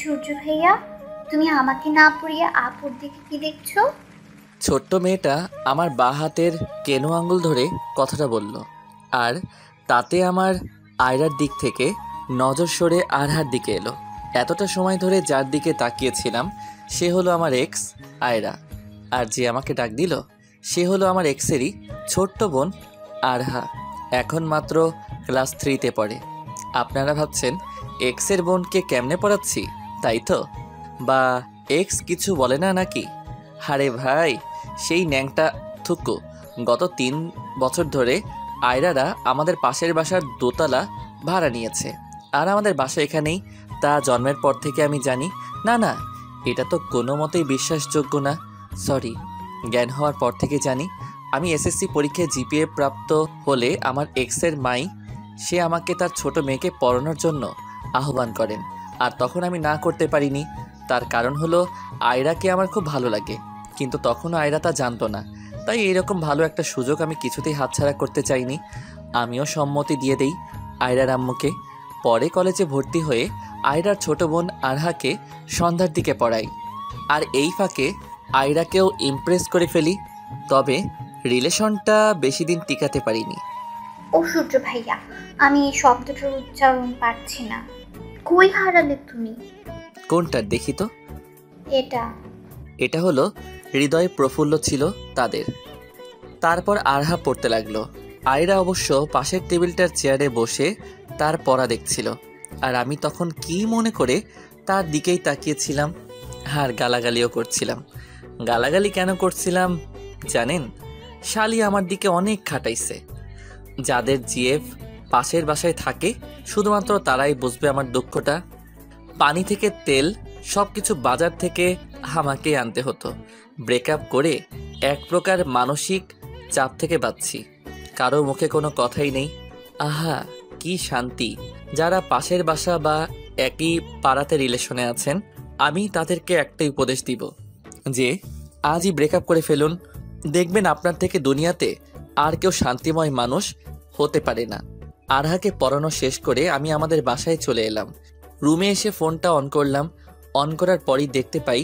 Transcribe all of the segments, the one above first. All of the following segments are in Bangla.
সূর্য ভাইয়া, তুমি আমাকে না পড়িয়ে আপুর দিকে কি দেখছো? ছোট্ট মেয়েটা আমার বাঁ হাতের কেনো আঙুল ধরে কথাটা বলল, আর তাতে আমার আয়রার দিক থেকে নজর সরে আরহার দিকে এলো। এতটা সময় ধরে যার দিকে তাকিয়েছিলাম সে হলো আমার এক্স আয়রা, আর যে আমাকে ডাক দিল সে হলো আমার এক্সেরই ছোট্ট বোন আরহা। এখন মাত্র ক্লাস 3তে পড়ে। আপনারা ভাবছেন এক্সের বোনকে কেমনে পড়াচ্ছি, তাই তো? বা এক্স কিছু বলে না নাকি? আরে ভাই, সেই ন্যাংটা থুকু গত 3 বছর ধরে আয়রারা আমাদের পাশের বাসার দোতলা ভাড়া নিয়েছে, আর আমাদের বাসা এখানেই। তা জন্মের পর থেকে আমি জানি। না না, এটা তো কোনো মতেই বিশ্বাসযোগ্য না। সরি, জ্ঞান হওয়ার পর থেকে জানি। আমি এসএসসি পরীক্ষায় জিপিএ প্রাপ্ত হলে আমার এক্সের মাই সে আমাকে তার ছোট মেয়েকে পড়ানোর জন্য আহ্বান করেন, আর তখন আমি না করতে পারিনি। তার কারণ হলো আয়রাকে আমার খুব ভালো লাগে, কিন্তু তখনও আয়রা তা জানতো না। তাই এরকম ভালো একটা সুযোগ আমি কিছুতেই হাতছাড়া করতে চাইনি। আমিও সম্মতি দিয়ে দেই আয়রার আম্মুকে। পরে কলেজে ভর্তি হয়ে আয়রার ছোট বোন আরহাকে সন্ধ্যার দিকে পড়াই, আর এই ফাঁকে আয়রাকেও ইমপ্রেস করে ফেলি। তবে রিলেশনটা বেশি দিন টিকাতে পারিনি। ও সূর্য ভাইয়া, আমি এই শব্দটার উচ্চারণ পারছি না। কই হারালে তুমি? কোনটা দেখি তো? এটা। এটা হলো হৃদয় প্রফুল্ল ছিল তাদের। তারপর আরহা পড়তে লাগলো। আয়রা অবশ্য পাশের টেবিলটার চেয়ারে বসে তার পড়া দেখছিল, আর আমি তখন কি মনে করে তার দিকেই তাকিয়েছিলাম, আর গালাগালিও করছিলাম। গালাগালি কেন করছিলাম জানেন? শালি আমার দিকে অনেক খাটাইছে। যাদের জিএফ পাশের বাসায় থাকে শুধুমাত্র তারাই বুঝবে আমার দুঃখটা। পানি থেকে তেল সব কিছু বাজার থেকে আমাকে আনতে হতো। ব্রেকআপ করে এক প্রকার মানসিক চাপ থেকে বাঁচছি। কারো মুখে কোনো কথাই নেই। আহা, কি শান্তি! যারা পাশের বাসা বা একই পাড়াতে রিলেশনে আছেন, আমি তাদেরকে একটাই উপদেশ দিব যে আজই ব্রেকআপ করে ফেলুন। দেখবেন আপনার থেকে দুনিয়াতে আর কেউ শান্তিময় মানুষ হতে পারে না। আরহাকে পড়ানো শেষ করে আমি আমাদের বাসায় চলে এলাম। রুমে এসে ফোনটা অন করলাম। অন করার পরই দেখতে পাই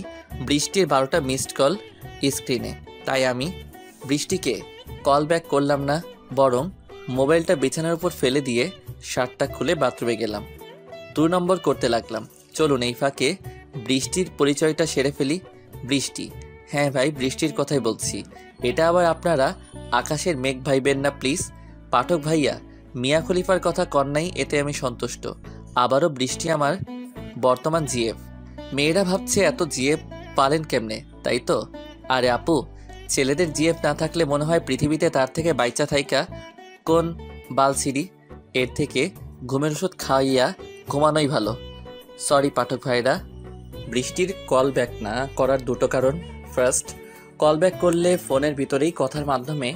বৃষ্টির 12টা মিসড কল স্ক্রিনে। তাই আমি বৃষ্টিকে কল ব্যাক করলাম না, বরং মোবাইলটা বিছানার উপর ফেলে দিয়ে শার্টটা খুলে বাথরুমে গেলাম। 2 নম্বর করতে লাগলাম। চলুন এই ফাঁকে বৃষ্টির পরিচয়টা সেরে ফেলি। বৃষ্টি, হ্যাঁ ভাই, বৃষ্টির কথাই বলছি। এটা আবার আপনারা আকাশের মেঘ ভাইবেন না প্লিজ। পাঠক ভাইয়া, মিয়া খলিফার কথা কন্যাই, এতে আমি সন্তুষ্ট। আবারও বৃষ্টি আমার বর্তমান জিএফ। মেয়েরা ভাবছে এত জিএফ পালেন কেমনে, তাই তো? আরে আপু, ছেলেদের জিএফ না থাকলে মনে হয় পৃথিবীতে তার থেকে বাইচা থাইকা কোন বালছিরি। এর থেকে ঘুমের ওষুধ খাইয়া ঘুমানোই ভালো। সরি পাঠক ভাইরা। বৃষ্টির কল ব্যাক না করার 2টো কারণ। ফার্স্ট, কল ব্যাক করলে ফোনের ভিতরেই কথার মাধ্যমে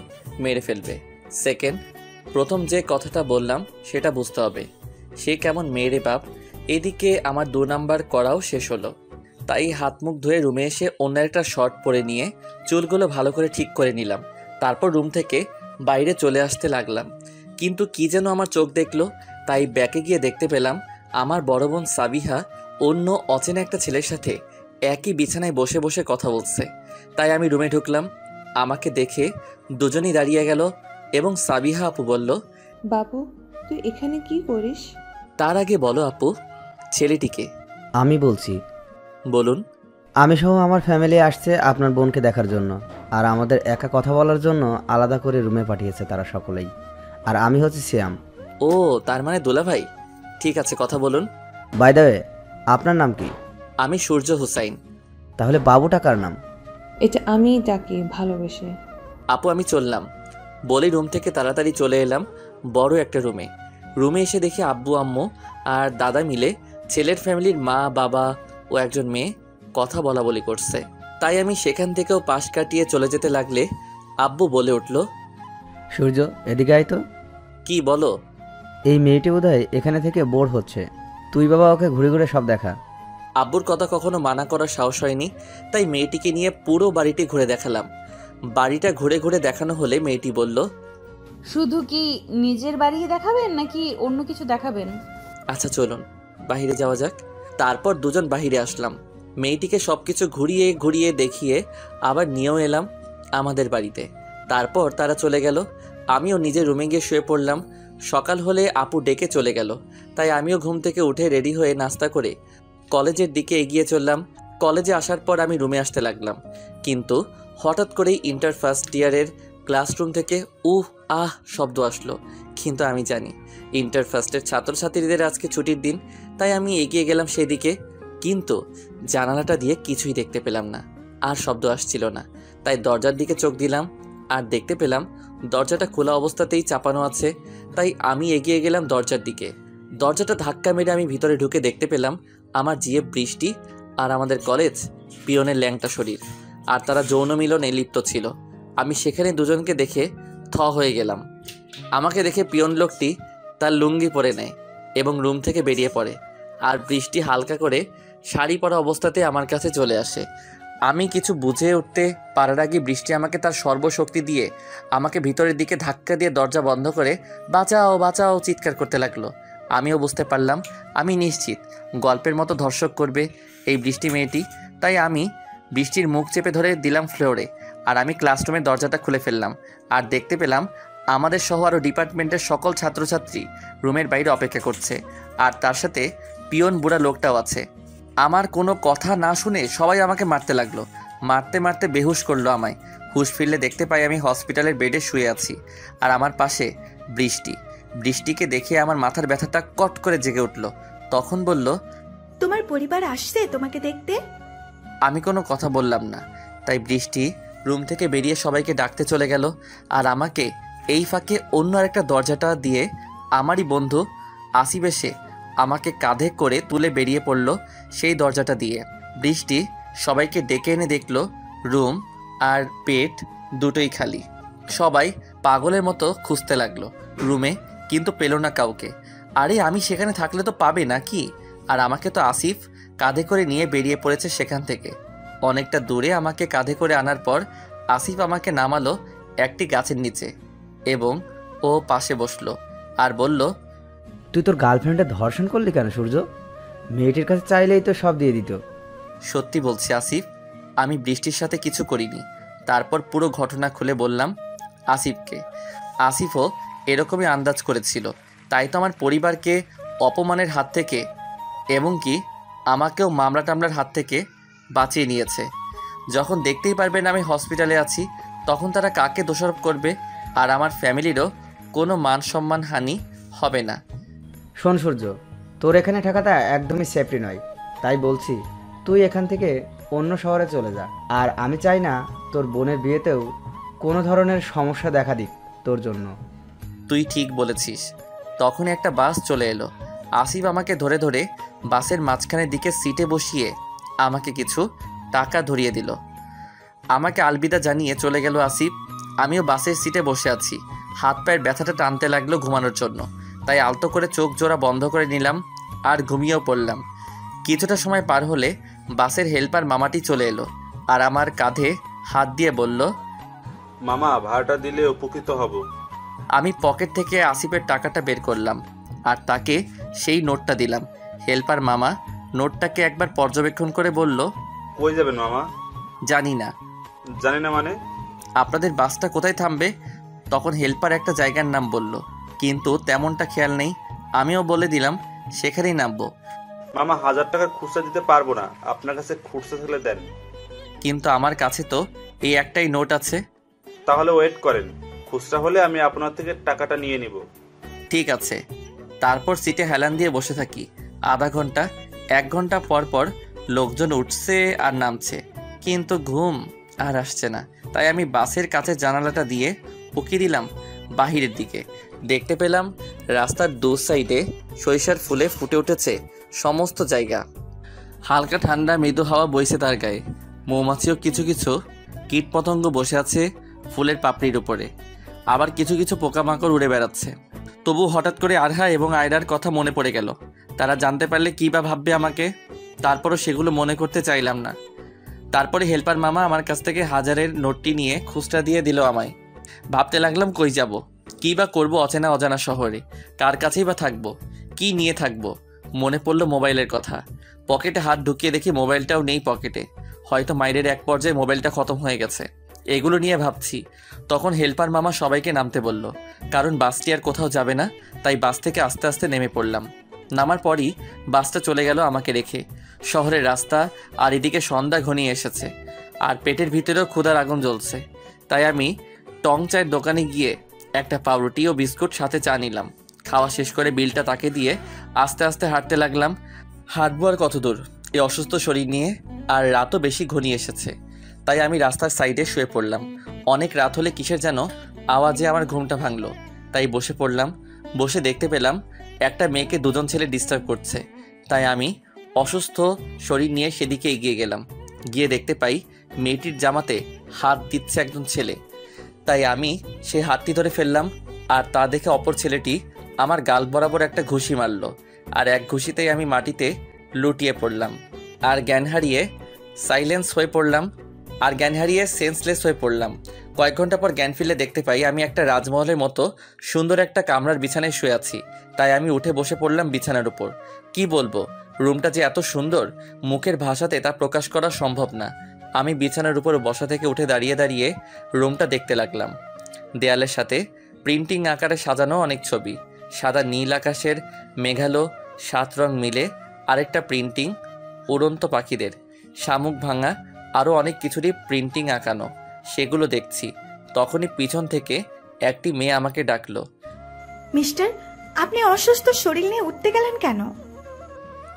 মেরে ফেলবে। সেকেন্ড, প্রথম যে কথাটা বললাম সেটা বুঝতে হবে সে কেমন মেয়েরে বাপ। এদিকে আমার 2 নাম্বার করাও শেষ হলো। তাই হাত মুখ ধুয়ে রুমে এসে অন্য একটা শর্ট পরে নিয়ে চুলগুলো ভালো করে ঠিক করে নিলাম। তারপর রুম থেকে বাইরে চলে আসতে লাগলাম, কিন্তু কি যেন আমার চোখ দেখলো। তাই ব্যাকে গিয়ে দেখতে পেলাম আমার বড় বোন সাবিহা অন্য অচেনা একটা ছেলের সাথে একই বিছানায় বসে বসে কথা বলছে। তাই আমি রুমে ঢুকলাম। আমাকে দেখে দুজনেই দাঁড়িয়ে গেল এবং সাবিহা আপু বলল, বাবু, তুই এখানে কি করিস? তার আগে বলো আপু, ছেলেটিকে? আমি বলছি। বলুন। আমি সহ আমার ফ্যামিলি আসছে আপনার বোনকে দেখার জন্য, আর আমাদের একা কথা বলার জন্য আলাদা করে রুমে পাঠিয়েছে তারা সকলেই। আর আমি হচ্ছে সিয়াম। ও, তার মানে দোলা ভাই। ঠিক আছে, কথা বলুন। বাই দ্য ওয়ে, আপনার নাম কি? আমি সূর্য হুসাইন। তাহলে বাবুটা কার নাম? এটা আমিই ডাকি ভালোবেসে। আপু আমি চললাম বলে রুম থেকে তাড়াতাড়ি চলে এলাম বড় একটা রুমে। রুমে এসে দেখি আব্বু আম্মু আর দাদা মিলে ছেলের ফ্যামিলির মা বাবা ও একজন মেয়ে কথা বলা বলি করছে। তাই আমি সেখান থেকেও পাশ কাটিয়ে চলে যেতে লাগলে আব্বু বলে উঠল, সূর্য, এদিকে আয় তো। কি বলো? এই মেয়েটি বোধহয় এখানে থেকে বোর হচ্ছে, তুই বাবা ওকে ঘুরে ঘুরে সব দেখা। আব্বুর কথা কখনো মানা করার সাহস হয়নি, তাই মেয়েটিকে নিয়ে পুরো বাড়িটি ঘুরে দেখালাম। বাড়িটা ঘুরে ঘুরে দেখানো হলে মেয়েটি বলল, শুধু কি নিজের বাড়ি দেখাবেন নাকি অন্য কিছু দেখাবেন? আচ্ছা চলুন বাইরে যাওয়া যাক। তারপর দুজন বাহিরে আসলাম। মেয়েটিকে সব কিছু ঘুরিয়ে ঘুরিয়ে দেখিয়ে আবার নিয়েও এলাম আমাদের বাড়িতে। তারপর তারা চলে গেল। আমিও নিজের রুমে গিয়ে শুয়ে পড়লাম। সকাল হলে আপু ডেকে চলে গেল, তাই আমিও ঘুম থেকে উঠে রেডি হয়ে নাস্তা করে কলেজের দিকে এগিয়ে চললাম। কলেজে আসার পর আমি রুমে আসতে লাগলাম, কিন্তু হঠাৎ করেই ইন্টার ফার্স্ট ইয়ারের ক্লাসরুম থেকে আহ শব্দ আসলো। কিন্তু আমি জানি ইন্টার ফার্স্টের ছাত্রছাত্রীদের আজকে ছুটির দিন, তাই আমি এগিয়ে গেলাম সেদিকে। কিন্তু জানালাটা দিয়ে কিছুই দেখতে পেলাম না, আর শব্দ আসছিল না। তাই দরজার দিকে চোখ দিলাম, আর দেখতে পেলাম দরজাটা খোলা অবস্থাতেই চাপানো আছে। তাই আমি এগিয়ে গেলাম দরজার দিকে। দরজাটা ধাক্কা মেরে আমি ভিতরে ঢুকে দেখতে পেলাম আমার জিএফ বৃষ্টি আর আমাদের কলেজ পিয়নের ল্যাংটা শরীর, আর তারা যৌন মিলনে লিপ্ত ছিল। আমি সেখানে দুজনকে দেখে থ হয়ে গেলাম। আমাকে দেখে পিয়ন লোকটি তার লুঙ্গি পরে নেয় এবং রুম থেকে বেরিয়ে পড়ে, আর বৃষ্টি হালকা করে শাড়ি পরা অবস্থাতে আমার কাছে চলে আসে। আমি কিছু বুঝে উঠতে পারার আগে বৃষ্টি আমাকে তার সর্বশক্তি দিয়ে আমাকে ভিতরের দিকে ধাক্কা দিয়ে দরজা বন্ধ করে বাঁচাও বাঁচাও চিৎকার করতে লাগলো। আমিও বুঝতে পারলাম আমি নিশ্চিত গল্পের মতো ধর্ষক করবে এই বৃষ্টি মেয়েটি। তাই আমি বৃষ্টির মুখ চেপে ধরে দিলাম ফ্লোরে, আর আমি ক্লাসরুমের দরজাটা খুলে ফেললাম। আর দেখতে পেলাম আমাদের সহ আরও ডিপার্টমেন্টের সকল ছাত্রছাত্রী রুমের বাইরে অপেক্ষা করছে, আর তার সাথে পিয়ন বুড়া লোকটাও আছে। আমার কোনো কথা না শুনে সবাই আমাকে মারতে লাগলো। মারতে মারতে বেহুশ করলো আমায়। হুশ ফিরলে দেখতে পাই আমি হসপিটালের বেডে শুয়ে আছি, আর আমার পাশে বৃষ্টি। বৃষ্টিকে দেখে আমার মাথার ব্যথাটা কট করে জেগে উঠল। তখন বলল, তোমার পরিবার আসছে তোমাকে দেখতে। আমি কোনো কথা বললাম না। তাই বৃষ্টি রুম থেকে বেরিয়ে সবাইকে ডাকতে চলে গেল, আর আমাকে এই ফাঁকে অন্য আরেকটা দরজাটা দিয়ে আমারই বন্ধু আসিফ এসে আমাকে কাঁধে করে তুলে বেরিয়ে পড়ল সেই দরজাটা দিয়ে। বৃষ্টি সবাইকে ডেকে এনে দেখল রুম আর পেট দুটোই খালি। সবাই পাগলের মতো খুঁজতে লাগলো রুমে, কিন্তু পেল না কাউকে। আরে আমি সেখানে থাকলে তো পাবে না কি? আর আমাকে তো আসিফ কাঁধে করে নিয়ে বেরিয়ে পড়েছে সেখান থেকে। অনেকটা দূরে আমাকে কাঁধে করে আনার পর আসিফ আমাকে নামালো একটি গাছের নিচে এবং ও পাশে বসলো আর বলল, তুই তোর গার্লফ্রেন্ডে ধর্ষণ করলি কেন সূর্য? মেয়েটির কাছে চাইলেই তো সব দিয়ে দিত। সত্যি বলছি আসিফ, আমি বৃষ্টির সাথে কিছু করিনি। তারপর পুরো ঘটনা খুলে বললাম আসিফকে। আসিফও এরকমই আন্দাজ করেছিল, তাই তো আমার পরিবারকে অপমানের হাত থেকে এবং কি আমাকেও মামলা টামলার হাত থেকে বাঁচিয়ে নিয়েছে। যখন দেখতেই পারবেন আমি হসপিটালে আছি, তখন তারা কাকে দোষারোপ করবে? আর আমার ফ্যামিলিরও কোনো মান সম্মান হানি হবে না। শোন সূর্য, তোর এখানে থাকাটা একদমই সেফটি নয়, তাই বলছি তুই এখান থেকে অন্য শহরে চলে যা। আর আমি চাই না তোর বোনের বিয়েতেও কোনো ধরনের সমস্যা দেখা দিক তোর জন্য। তুই ঠিক বলেছিস। তখন একটা বাস চলে এলো। আসিফ আমাকে ধরে ধরে বাসের মাঝখানের দিকে সিটে বসিয়ে আমাকে কিছু টাকা ধরিয়ে দিল। আমাকে আলবিদা জানিয়ে চলে গেল আসিফ। আমিও বাসের সিটে বসে আছি। হাত পায়ের ব্যথাটা টানতে লাগলো ঘুমানোর জন্য, তাই আলতো করে চোখ জোড়া বন্ধ করে নিলাম আর ঘুমিয়েও পড়লাম। কিছুটা সময় পার হলে বাসের হেল্পার মামাটি চলে এলো আর আমার কাঁধে হাত দিয়ে বলল, মামা ভাড়াটা দিলে উপকৃত হব। আমি পকেট থেকে আসিফের টাকাটা বের করলাম আর তাকে সেই নোটটা দিলাম। হেল্পার মামা নোটটাকে একবার পর্যবেক্ষণ করে বলল, কই যাবেন মামা? জানি না। জানি না মানে? আপনাদের বাসটা কোথায় থামবে? তখন হেল্পার একটা জায়গার নাম বলল, কিন্তু তেমনটা খেয়াল নেই। আমিও বলে দিলাম সেখানেই নামবো। মামা 1000 টাকার খুচরা দিতে পারবো না, আপনার কাছে খুচরা থাকলে দেন। কিন্তু আমার কাছে তো এই একটাই নোট আছে। তাহলে ওয়েট করেন, খুচরা হলে আমি আপনার থেকে টাকাটা নিয়ে নিব। ঠিক আছে। তারপর সিটে হেলান দিয়ে বসে থাকি আধা ঘন্টা। 1 ঘন্টা পর পর লোকজন উঠছে আর নামছে, কিন্তু ঘুম আর আসছে না। তাই আমি বাসের কাছে জানালাটা দিয়ে উকি দিলাম বাহিরের দিকে। দেখতে পেলাম রাস্তার দু সাইডে সরিষার ফুলে ফুটে উঠেছে সমস্ত জায়গা। হালকা ঠান্ডা মৃদু হাওয়া বইছে তার গায়ে। মৌমাছিও কিছু কিছু কীটপতঙ্গ বসে আছে ফুলের পাপড়ির উপরে, আবার কিছু কিছু পোকামাকড় উড়ে বেড়াচ্ছে। তবু হঠাৎ করে আরহা এবং আয়রার কথা মনে পড়ে গেল। তারা জানতে পারলে কী বা ভাববে আমাকে। তারপরও সেগুলো মনে করতে চাইলাম না। তারপরে হেল্পার মামা আমার কাছ থেকে 1000-এর নোটটি নিয়ে খুচরা দিয়ে দিল আমায়। ভাবতে লাগলাম কই যাব, কী বা করবো অচেনা অজানা শহরে, কার কাছেই বা থাকবো, কি নিয়ে থাকবো। মনে পড়লো মোবাইলের কথা। পকেটে হাত ঢুকিয়ে দেখি মোবাইলটাও নেই পকেটে। হয়তো মাইরের এক পর্যায়ে মোবাইলটা খতম হয়ে গেছে। এগুলো নিয়ে ভাবছি, তখন হেল্পার মামা সবাইকে নামতে বলল, কারণ বাসটি আর কোথাও যাবে না। তাই বাস থেকে আস্তে আস্তে নেমে পড়লাম। নামার পরই বাসটা চলে গেল আমাকে রেখে। শহরের রাস্তা আর এদিকে সন্ধ্যা ঘনিয়ে এসেছে, আর পেটের ভিতরেও ক্ষুধার আগুন জ্বলছে। তাই আমি টং চায়ের দোকানে গিয়ে একটা পাউরুটি ও বিস্কুট সাথে চা নিলাম। খাওয়া শেষ করে বিলটা তাকে দিয়ে আস্তে আস্তে হাঁটতে লাগলাম। হাঁটবো আর কত দূর এই অসুস্থ শরীর নিয়ে, আর রাতও বেশি ঘনিয়ে এসেছে। তাই আমি রাস্তার সাইডে শুয়ে পড়লাম। অনেক রাত হলে কিসের যেন আওয়াজে আমার ঘুমটা ভাঙলো। তাই বসে পড়লাম। বসে দেখতে পেলাম একটা মেয়েকে দুজন ছেলে ডিস্টার্ব করছে। তাই আমি অসুস্থ শরীর নিয়ে সেদিকে এগিয়ে গেলাম। গিয়ে দেখতে পাই মেয়েটির জামাতে হাত দিচ্ছে একজন ছেলে। তাই আমি সেই হাতটি ধরে ফেললাম, আর তা দেখে অপর ছেলেটি আমার গাল বরাবর একটা ঘুষি মারল। আর এক ঘুষিতেই আমি মাটিতে লুটিয়ে পড়লাম, আর জ্ঞান হারিয়ে সেন্সলেস হয়ে পড়লাম। কয়েক ঘন্টা পর জ্ঞান ফিরলে দেখতে পাই আমি একটা রাজমহলের মতো সুন্দর একটা কামরার বিছানায় শুয়ে আছি। তাই আমি উঠে বসে পড়লাম বিছানার উপর। কি বলবো, রুমটা যে এত সুন্দর, মুখের ভাষাতে তা প্রকাশ করা সম্ভব না। আমি বিছানার উপর বসা থেকে উঠে দাঁড়িয়ে দাঁড়িয়ে রুমটা দেখতে লাগলাম। দেয়ালের সাথে প্রিন্টিং আকারে সাজানো অনেক ছবি, সাদা নীল আকাশের মেঘালো 7 রং মিলে আরেকটা প্রিন্টিং, উড়ন্ত পাখিদের, শামুক ভাঙা, আরও অনেক কিছুরই প্রিন্টিং আঁকানো। সেগুলো দেখছি। তখনই পিছন থেকে একটি মেয়ে আমাকে ডাকলো। মিস্টার, আপনি অসুস্থ শরীর নিয়ে উঠতে গেলেন কেন?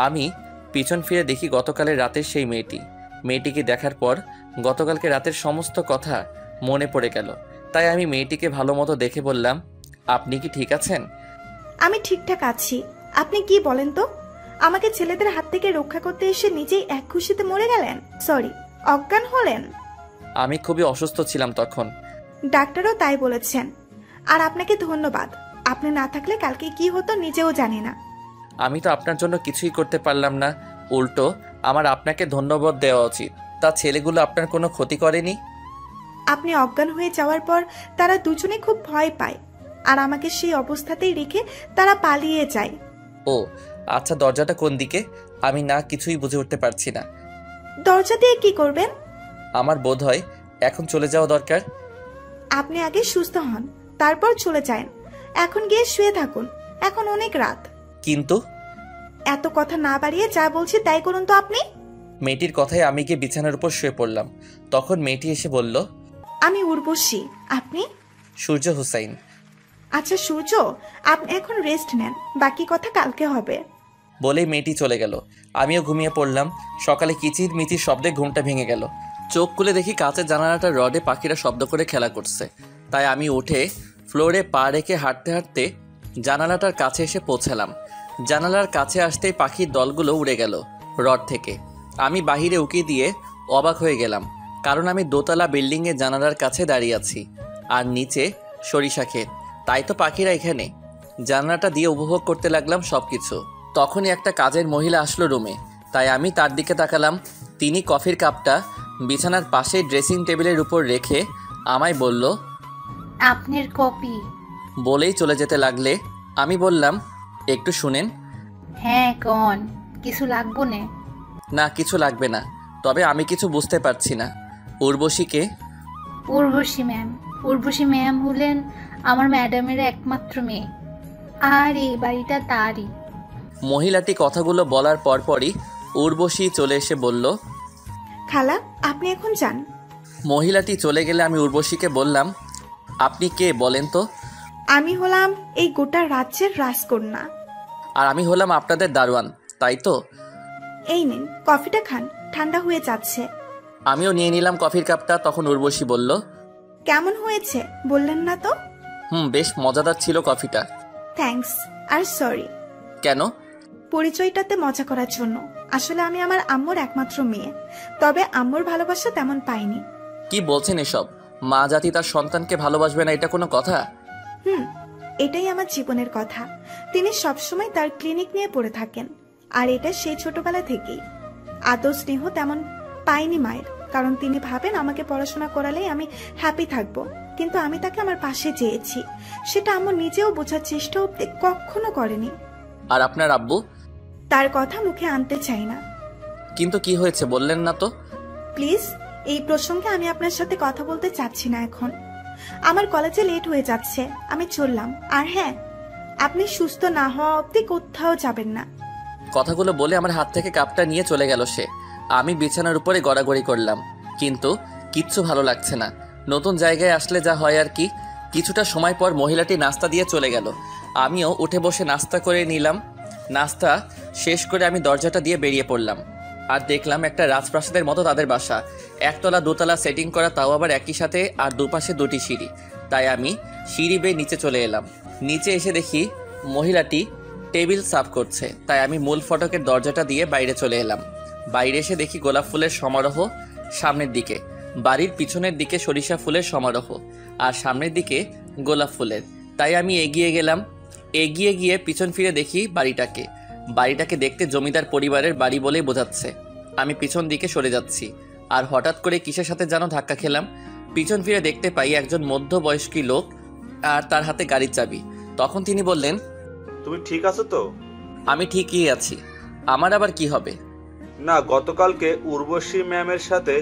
আমি পিছন ফিরে দেখি গতকালের রাতের সেই মেয়েটি। মেয়েটিকে দেখার পর গতকালকে রাতের সমস্ত কথা মনে পড়ে গেল। তাই আমি মেয়েটিকে ভালো মতো দেখে বললাম, আপনি কি ঠিক আছেন? আমি ঠিকঠাক আছি। আপনি কি বলেন তো? আমাকে ছেলেদের হাত থেকে রক্ষা করতে এসে নিজেই এক খুশিতে মরে গেলেন, সরি অজ্ঞান হলেন। আমি খুবই অসুস্থ ছিলাম তখন। ডাক্তারও তাই বলেছেন। আর আপনাকে ধন্যবাদ। আপনি না থাকলে কালকে কি হতো নিজেও জানি না। আমি তো আপনার জন্য কিছুই করতে পারলাম না, উল্টো আমার আপনাকে ধন্যবাদ দেওয়া উচিত। তা ছেলেগুলো আপনার কোনো ক্ষতি করেনি? আপনি অজ্ঞান হয়ে যাওয়ার পর তারা দুজনে খুব ভয় পায়, আর আমাকে সেই অবস্থাতেই রেখে তারা পালিয়ে যায়। ও আচ্ছা, দরজাটা কোন দিকে? আমি না কিছুই বুঝে উঠতে পারছি না। দরজা দিয়ে কি করবেন? আমার বোধ হয় এখন চলে যাওয়া দরকার। আপনি আগে সুস্থ হন, তারপর চলে যান। এখন গিয়ে শুয়ে থাকুন, এখন অনেক রাত। কিন্তু এত কথা না বাড়িয়ে যা বলছি তাই করুন তো আপনি। মেয়েটির কথায় আমি গিয়ে বিছানার উপর শুয়ে পড়লাম। তখন মেয়েটি এসে বলল, আমি উর্বশী, আপনি? সূর্য হুসাইন। আচ্ছা সূর্য, আপনি এখন রেস্ট নেন, বাকি কথা কালকে হবে। বলেই মেয়েটি চলে গেল। আমিও ঘুমিয়ে পড়লাম। সকালে কিচির মিচির শব্দে ঘুমটা ভেঙে গেল। চোখ খুলে দেখি কাঁচের জানালাটার রডে পাখিরা শব্দ করে খেলা করছে। তাই আমি উঠে ফ্লোরে পা রেখে হাঁটতে হাঁটতে জানালাটার কাছে এসে পৌঁছালাম। জানালার কাছে আসতেই পাখির দলগুলো উড়ে গেল রড থেকে। আমি বাহিরে উকি দিয়ে অবাক হয়ে গেলাম, কারণ আমি দোতলা বিল্ডিংয়ের জানালার কাছে দাঁড়িয়ে আছি, আর নিচে সরিষা ক্ষেত। তাই তো পাখিরা এখানে। জানালাটা দিয়ে উপভোগ করতে লাগলাম সব কিছু। তখনই একটা কাজের মহিলা আসলো রুমে। তাই আমি তার দিকে তাকালাম। তিনি কফির কাপটা বিছানার পাশে ড্রেসিং টেবিলের উপর রেখে আমায় বলল, আপনার কপি। বলেই চলে যেতে লাগলে আমি বললাম, একটু শুনেন। হ্যাঁ কন, কিছু লাগবো না? না, কিছু লাগবে না, তবে আমি কিছু বুঝতে পারছি না। উর্বশীকে? উর্বশী ম্যাম হলেন আমার ম্যাডামের একমাত্র মেয়ে, আর এই বাড়িটা তারই। মহিলাটি কথাগুলো বলার পরপরই উর্বশী চলে এসে বলল, খালা আপনি এখন যান। মহিলাটি চলে গেলে আমি উর্বশীকে বললাম, আপনি কে বলেন তো? আমি হলাম এই গোটা রাজ্যের রাজকন্যা। আর আমি হলাম আপনাদের দারোয়ান, তাই তো? এই নিন কফিটা খান, ঠান্ডা হয়ে যাচ্ছে। আমিও নিয়ে নিলাম কফির কাপটা। তখন উর্বশী বলল, কেমন হয়েছে বললেন না তো? বেশ মজাদার ছিল কফিটা। থ্যাঙ্কস আর সরি। কেন? পরিচয়টাতে মজা করার জন্য। আসলে আমি আমার আম্মুর একমাত্র মেয়ে, তবে আম্মুর ভালোবাসা তেমন পাইনি। কি বলছেন এসব? মা জাতি তার সন্তানকে ভালোবাসবে না, এটা কোনো কথা? এটাই আমার জীবনের কথা। তিনি সবসময় তার ক্লিনিক নিয়ে পড়ে থাকেন, আর এটা সেই ছোটবেলা থেকেই। আদর স্নেহ তেমন পাইনি মায়ের, কারণ তিনি ভাবেন আমাকে পড়াশোনা করালেই আমি হ্যাপি থাকবো। কিন্তু আমি তাকে আমার পাশে চেয়েছি, সেটা আম্মু নিজেও বোঝার চেষ্টা কখনো করেনি। আর আপনার আব্বু? তার কথা মুখে আনতে চাই না। কিন্তু কি হয়েছে বললেন না তো? প্লিজ, এই প্রসঙ্গে আমি আপনার সাথে কথা বলতে চাচ্ছি না এখন। আমার কলেজে লেট হয়ে যাচ্ছে, আমি চললাম। আর হ্যাঁ, আপনি সুস্থ না হওয়া অবধি কোথাও যাবেন না। কথাগুলো বলে আমার হাত থেকে কাপটা নিয়ে চলে গেল সে। আমি বিছানার উপরে গড়াগড়ি করলাম, কিন্তু কিচ্ছু ভালো লাগছে না। নতুন জায়গায় আসলে যা হয় আর কি। কিছুটা সময় পর মহিলাটি নাস্তা দিয়ে চলে গেল। আমিও উঠে বসে নাস্তা করে নিলাম। নাস্তা শেষ করে আমি দরজাটা দিয়ে বেরিয়ে পড়লাম। আর দেখলাম একটা রাজপ্রাসাদের মতো তাদের বাসা। একতলা দোতলা সেটিং করা, তাও আবার একই সাথে, আর দুপাশে দুটি সিঁড়ি। তাই আমি সিঁড়ি বেয়ে নিচে চলে এলাম। নিচে এসে দেখি মহিলাটি টেবিল সাফ করছে। তাই আমি মূল ফটকের দরজাটা দিয়ে বাইরে চলে এলাম। বাইরে এসে দেখি গোলাপ ফুলের সমারোহ সামনের দিকে, বাড়ির পিছনের দিকে সরিষা ফুলের সমারোহ, আর সামনের দিকে গোলাপ ফুলের। তাই আমি এগিয়ে গেলাম। এগিয়ে গিয়ে পিছন ফিরে দেখি বাড়িটাকে দেখতে জমিদার পরিবারের বাড়ি বলেই বোঝাচ্ছে। আমি পিছন দিকে সরে যাচ্ছি, আর হঠাৎ করে কিসের সাথে যেন ধাক্কা খেলাম। পিছন ফিরে দেখতে পাই একজন মধ্যবয়স্কী লোক, আর তার হাতে গাড়ির চাবি। তখন তিনি বললেন, তুমি ঠিক আছো তো? আমি ঠিকই আছি। আমার আবার কি হবে? না, গতকালকে উর্বশী ম্যামের সাথে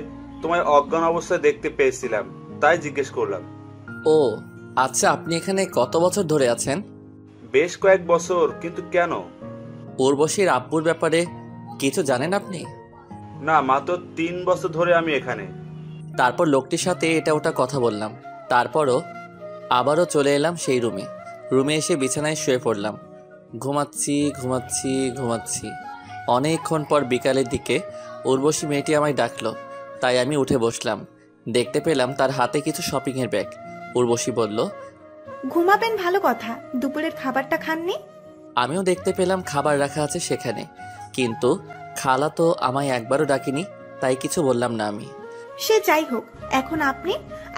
তোমায় অজ্ঞান অবস্থায় দেখতে পেয়েছিলাম, তাই জিজ্ঞেস করলাম। ও আচ্ছা, আপনি এখানে কত বছর ধরে আছেন? বেশ কয়েক বছর। কিন্তু কেন? উর্বশীর আব্বুর ব্যাপারে কিছু জানেন আপনি? না, মাত্র 3 বছর ধরে আমি এখানে। তারপর লোকটির সাথে এটা ওটা কথা বললাম। তারপরও আবারও চলে এলাম সেই রুমে এসে বিছানায় শুয়ে পড়লাম। ঘুমাচ্ছি। অনেকক্ষণ পর বিকালের দিকে উর্বশী মেয়েটি আমায় ডাকলো, তাই আমি উঠে বসলাম। দেখতে পেলাম তার হাতে কিছু শপিংয়ের ব্যাগ। উর্বশী বলল, ঘুমাবেন, ভালো কথা। দুপুরের খাবারটা খাননি? আমিও দেখতে পেলাম খাবার রাখা আছে সেখানে, কিন্তু খালা তো আমায় একবারও ডাকিনি, তাই কিছু বললাম না আমি। সে যাই হোক, এখন আপনি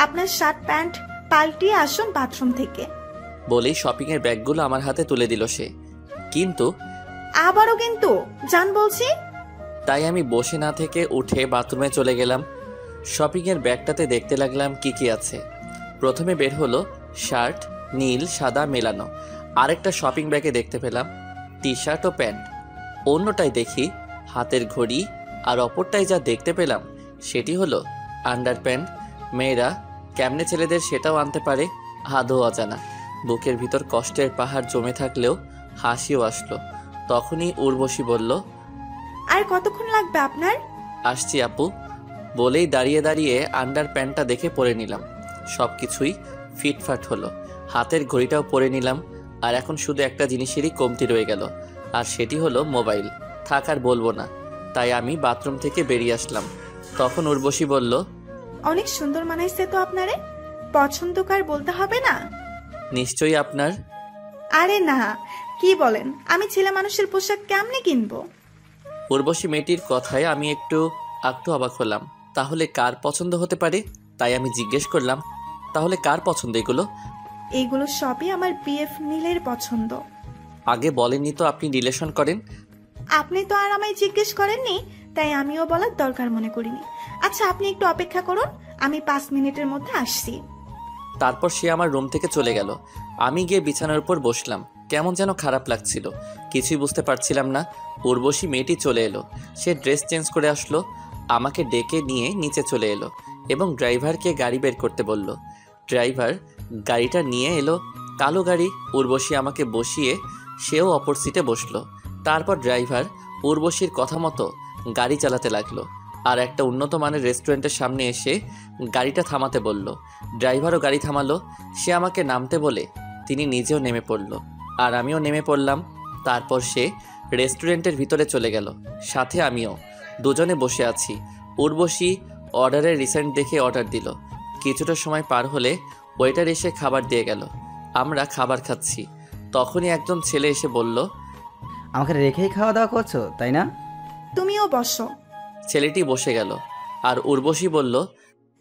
আপনার শার্ট প্যান্ট পাল্টিয়ে আসুন বাথরুম থেকে। বলেই শপিংয়ের ব্যাগগুলো আমার হাতে তুলে দিল সে। কিন্তু আবারও কিন্তু জান বলছি। তাই আমি বসে না থেকে উঠে বাথরুমে চলে গেলাম। শপিংয়ের ব্যাগটাতে দেখতে লাগলাম কি কি আছে। প্রথমে বের হলো শার্ট, নীল সাদা মেলানো। আরেকটা শপিং ব্যাগে দেখতে পেলাম টি শার্ট ও প্যান্ট। অন্যটাই দেখি হাতের ঘড়ি, আর অপরটাই যা দেখতে পেলাম সেটি হলো আন্ডার প্যান্ট। মেয়েরা কেমনে ছেলেদের সেটাও আনতে পারে, আদৌ অজানা। বুকের ভিতর কষ্টের পাহাড় জমে থাকলেও হাসিও আসলো। তখনই উর্বশী বলল, আর কতক্ষণ লাগবে আপনার? আসছি আপু। বলেই দাঁড়িয়ে দাঁড়িয়ে আন্ডার প্যান্টটা দেখে পরে নিলাম। সব কিছুই ফিটফাট হলো। হাতের ঘড়িটাও পরে নিলাম। আর এখন শুধু একটা জিনিসেরই কমতি রয়ে গেল, আর সেটি হলো মোবাইল। থাক আর বলবো না, তাই আমি বাথরুম থেকে বেরিয়ে আসলাম। তখন উর্বশী বলল, অনেক সুন্দর মানাইছে তো আপনারে, পছন্দকার বলতে হবে না? নিশ্চয়ই আপনার। আরে না, কি বলেন, আমি ছেলে মানুষের পোশাক কেমনে কিনবো? উর্বশী মেয়েটির কথায় আমি একটু অবাক হলাম। তাহলে কার পছন্দ হতে পারে? তাই আমি জিজ্ঞেস করলাম, তাহলে কার পছন্দ এগুলো? এইগুলো সবই আমার বিএফ নীলের পছন্দ। আগে বলেননি তো আপনি রিলেশন করেন। আপনি তো আর আমায় জিজ্ঞেস করেননি, তাই আমিও বলার দরকার মনে করিনি। আচ্ছা, আপনি একটু অপেক্ষা করুন, আমি 5 মিনিটের মধ্যে আসছি। তারপর সে আমার রুম থেকে চলে গেল। আমি গিয়ে বিছানার উপর বসলাম। কেমন যেন খারাপ লাগছিল, কিছুই বুঝতে পারছিলাম না। উর্বশী মেয়েটি চলে এলো। সে ড্রেস চেঞ্জ করে আসলো, আমাকে ডেকে নিয়ে নিচে চলে এলো এবং ড্রাইভারকে গাড়ি বের করতে বলল। ড্রাইভার গাড়িটা নিয়ে এলো, কালো গাড়ি। উর্বশী আমাকে বসিয়ে সেও অপর সিটে বসলো। তারপর ড্রাইভার উর্বশীর কথা মতো গাড়ি চালাতে লাগলো, আর একটা উন্নত মানের রেস্টুরেন্টের সামনে এসে গাড়িটা থামাতে বলল। ড্রাইভারও গাড়ি থামালো। সে আমাকে নামতে বলে তিনি নিজেও নেমে পড়ল, আর আমিও নেমে পড়লাম। তারপর সে রেস্টুরেন্টের ভিতরে চলে গেল, সাথে আমিও। দুজনে বসে আছি। উর্বশী অর্ডারের রিসেন্ট দেখে অর্ডার দিল। কিছুটা সময় পার হলে ওয়েটার এসে খাবার দিয়ে গেল। আমরা খাবার খাচ্ছি। তখনই একজন ছেলে এসে বলল, আমাকে রেখেই খাওয়া দাওয়া করছো তাই না? তুমিও বসো। ছেলেটি বসে গেল, আর উর্বশী বলল,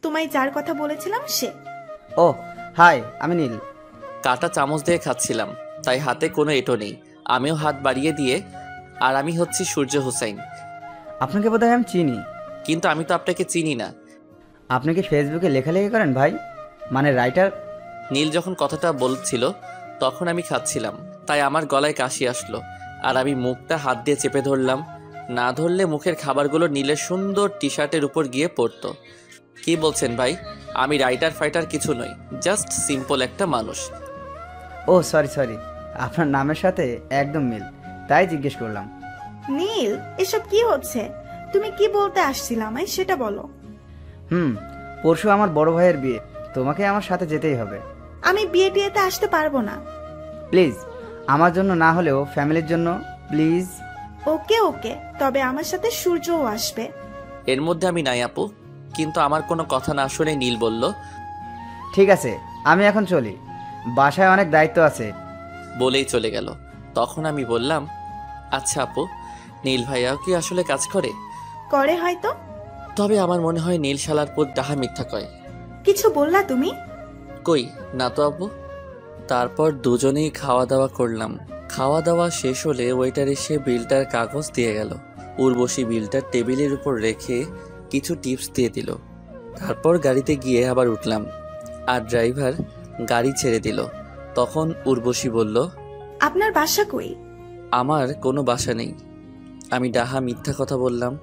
তোমায় যার কথা বলেছিলাম সে। ও হাই, আমি নীল। কাটা চামচ দিয়ে খাচ্ছিলাম, তাই হাতে কোনো এঁটো নেই। আমিও হাত বাড়িয়ে দিয়ে, আর আমি হচ্ছি সূর্য হুসাইন। আপনাকে বোধহয় আমি চিনি। কিন্তু আমি তো আপনাকে চিনি না। আপনি কি ফেসবুকে লেখালেখি করেন ভাই, মানে রাইটার? নীল যখন কথাটা বলছিল তখন আমি খাচ্ছিলাম, তাই আমার গলায় কাশি আসলো, আর আমি মুখটা হাত দিয়ে চেপে ধরলাম। না ধরলে মুখের খাবারগুলো নীলের সুন্দর টি শার্টের উপর গিয়ে পড়তো। কি বলছেন ভাই? আমি রাইটার ফাইটার কিছু নই, জাস্ট সিম্পল একটা মানুষ। ও সরি, আপনার নামের সাথে একদম মিল, তাই জিজ্ঞেস করলাম। নীল, এসব কি হচ্ছে? তুমি কি বলতে আসছিলে আমায় সেটা বলো। পরশু আমার বড় ভাইয়ের বিয়ে, তোমাকে আমার সাথে যেতেই হবে। আমি বিয়ে টিয়েতে আসতে পারবো না। প্লিজ, আমার জন্য না হলেও ফ্যামিলির জন্য প্লিজ। ওকে, তবে আমার সাথে সূর্যও আসবে। এর মধ্যে আমি নাই আপু। কিন্তু আমার কোনো কথা না শুনে নীল বলল, ঠিক আছে, আমি এখন চলি, বাসায় অনেক দায়িত্ব আছে। বলেই চলে গেল। তখন আমি বললাম, আচ্ছা আপু, নীল ভাইয়াও কি আসলে কাজ করে? করে হয়তো। তবে আমার মনে হয় নীল শালার পুত ডাহা মিথ্যা কয়। কিছু বললা তুমি? কই না তো আপু। তারপর দুজনেই খাওয়া দাওয়া করলাম। খাওয়া দাওয়া শেষ হলে ওয়েটার এসে বিলটার কাগজ দিয়ে গেল। উর্বশী বিলটা টেবিলের উপর রেখে কিছু টিপস দিয়ে দিল। তারপর গাড়িতে গিয়ে আবার উঠলাম, আর ড্রাইভার গাড়ি ছেড়ে দিল। তখন উর্বশী বলল, আপনার বাসা কই? আমার কোনো বাসা নেই। আমি ডাহা মিথ্যা কথা বললাম।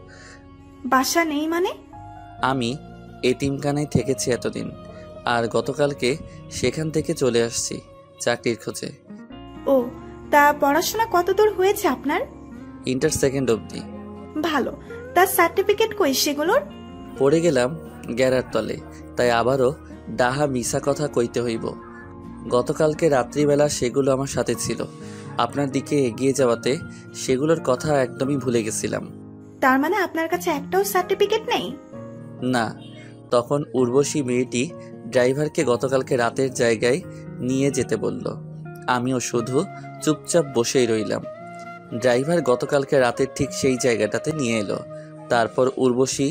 বাসা নেই মানে? আমি এতিমখানায় থেকেছি এতদিন, আর গতকালকে সেখান থেকে চলে আসছি চাকরির খোঁজে। ও, তা পড়াশোনা কতদূর হয়েছে আপনার? ইন্টার সেকেন্ড অবধি। ভালো, তার সার্টিফিকেট কই সেগুলোর? পড়ে গেলাম গ্যারার তলে, তাই আবারও ডাহা মিশা কথা কইতে হইব। গতকালকে রাত্রিবেলা সেগুলো আমার সাথে ছিল। আপনার দিকে এগিয়ে যাওয়াতে সেগুলোর কথা একদমই ভুলে গেছিলাম। তার মানে আপনার কাছে একটাও সার্টিফিকেট নেই? না। তখন উর্বশী মেয়েটি ড্রাইভারকে গতকালকে রাতের জায়গায় নিয়ে যেতে বলল। আমিও শুধু চুপচাপ বসেই রইলাম। ড্রাইভার গতকালকে রাতের ঠিক সেই জায়গাটাতে নিয়ে এলো। তারপর উর্বশী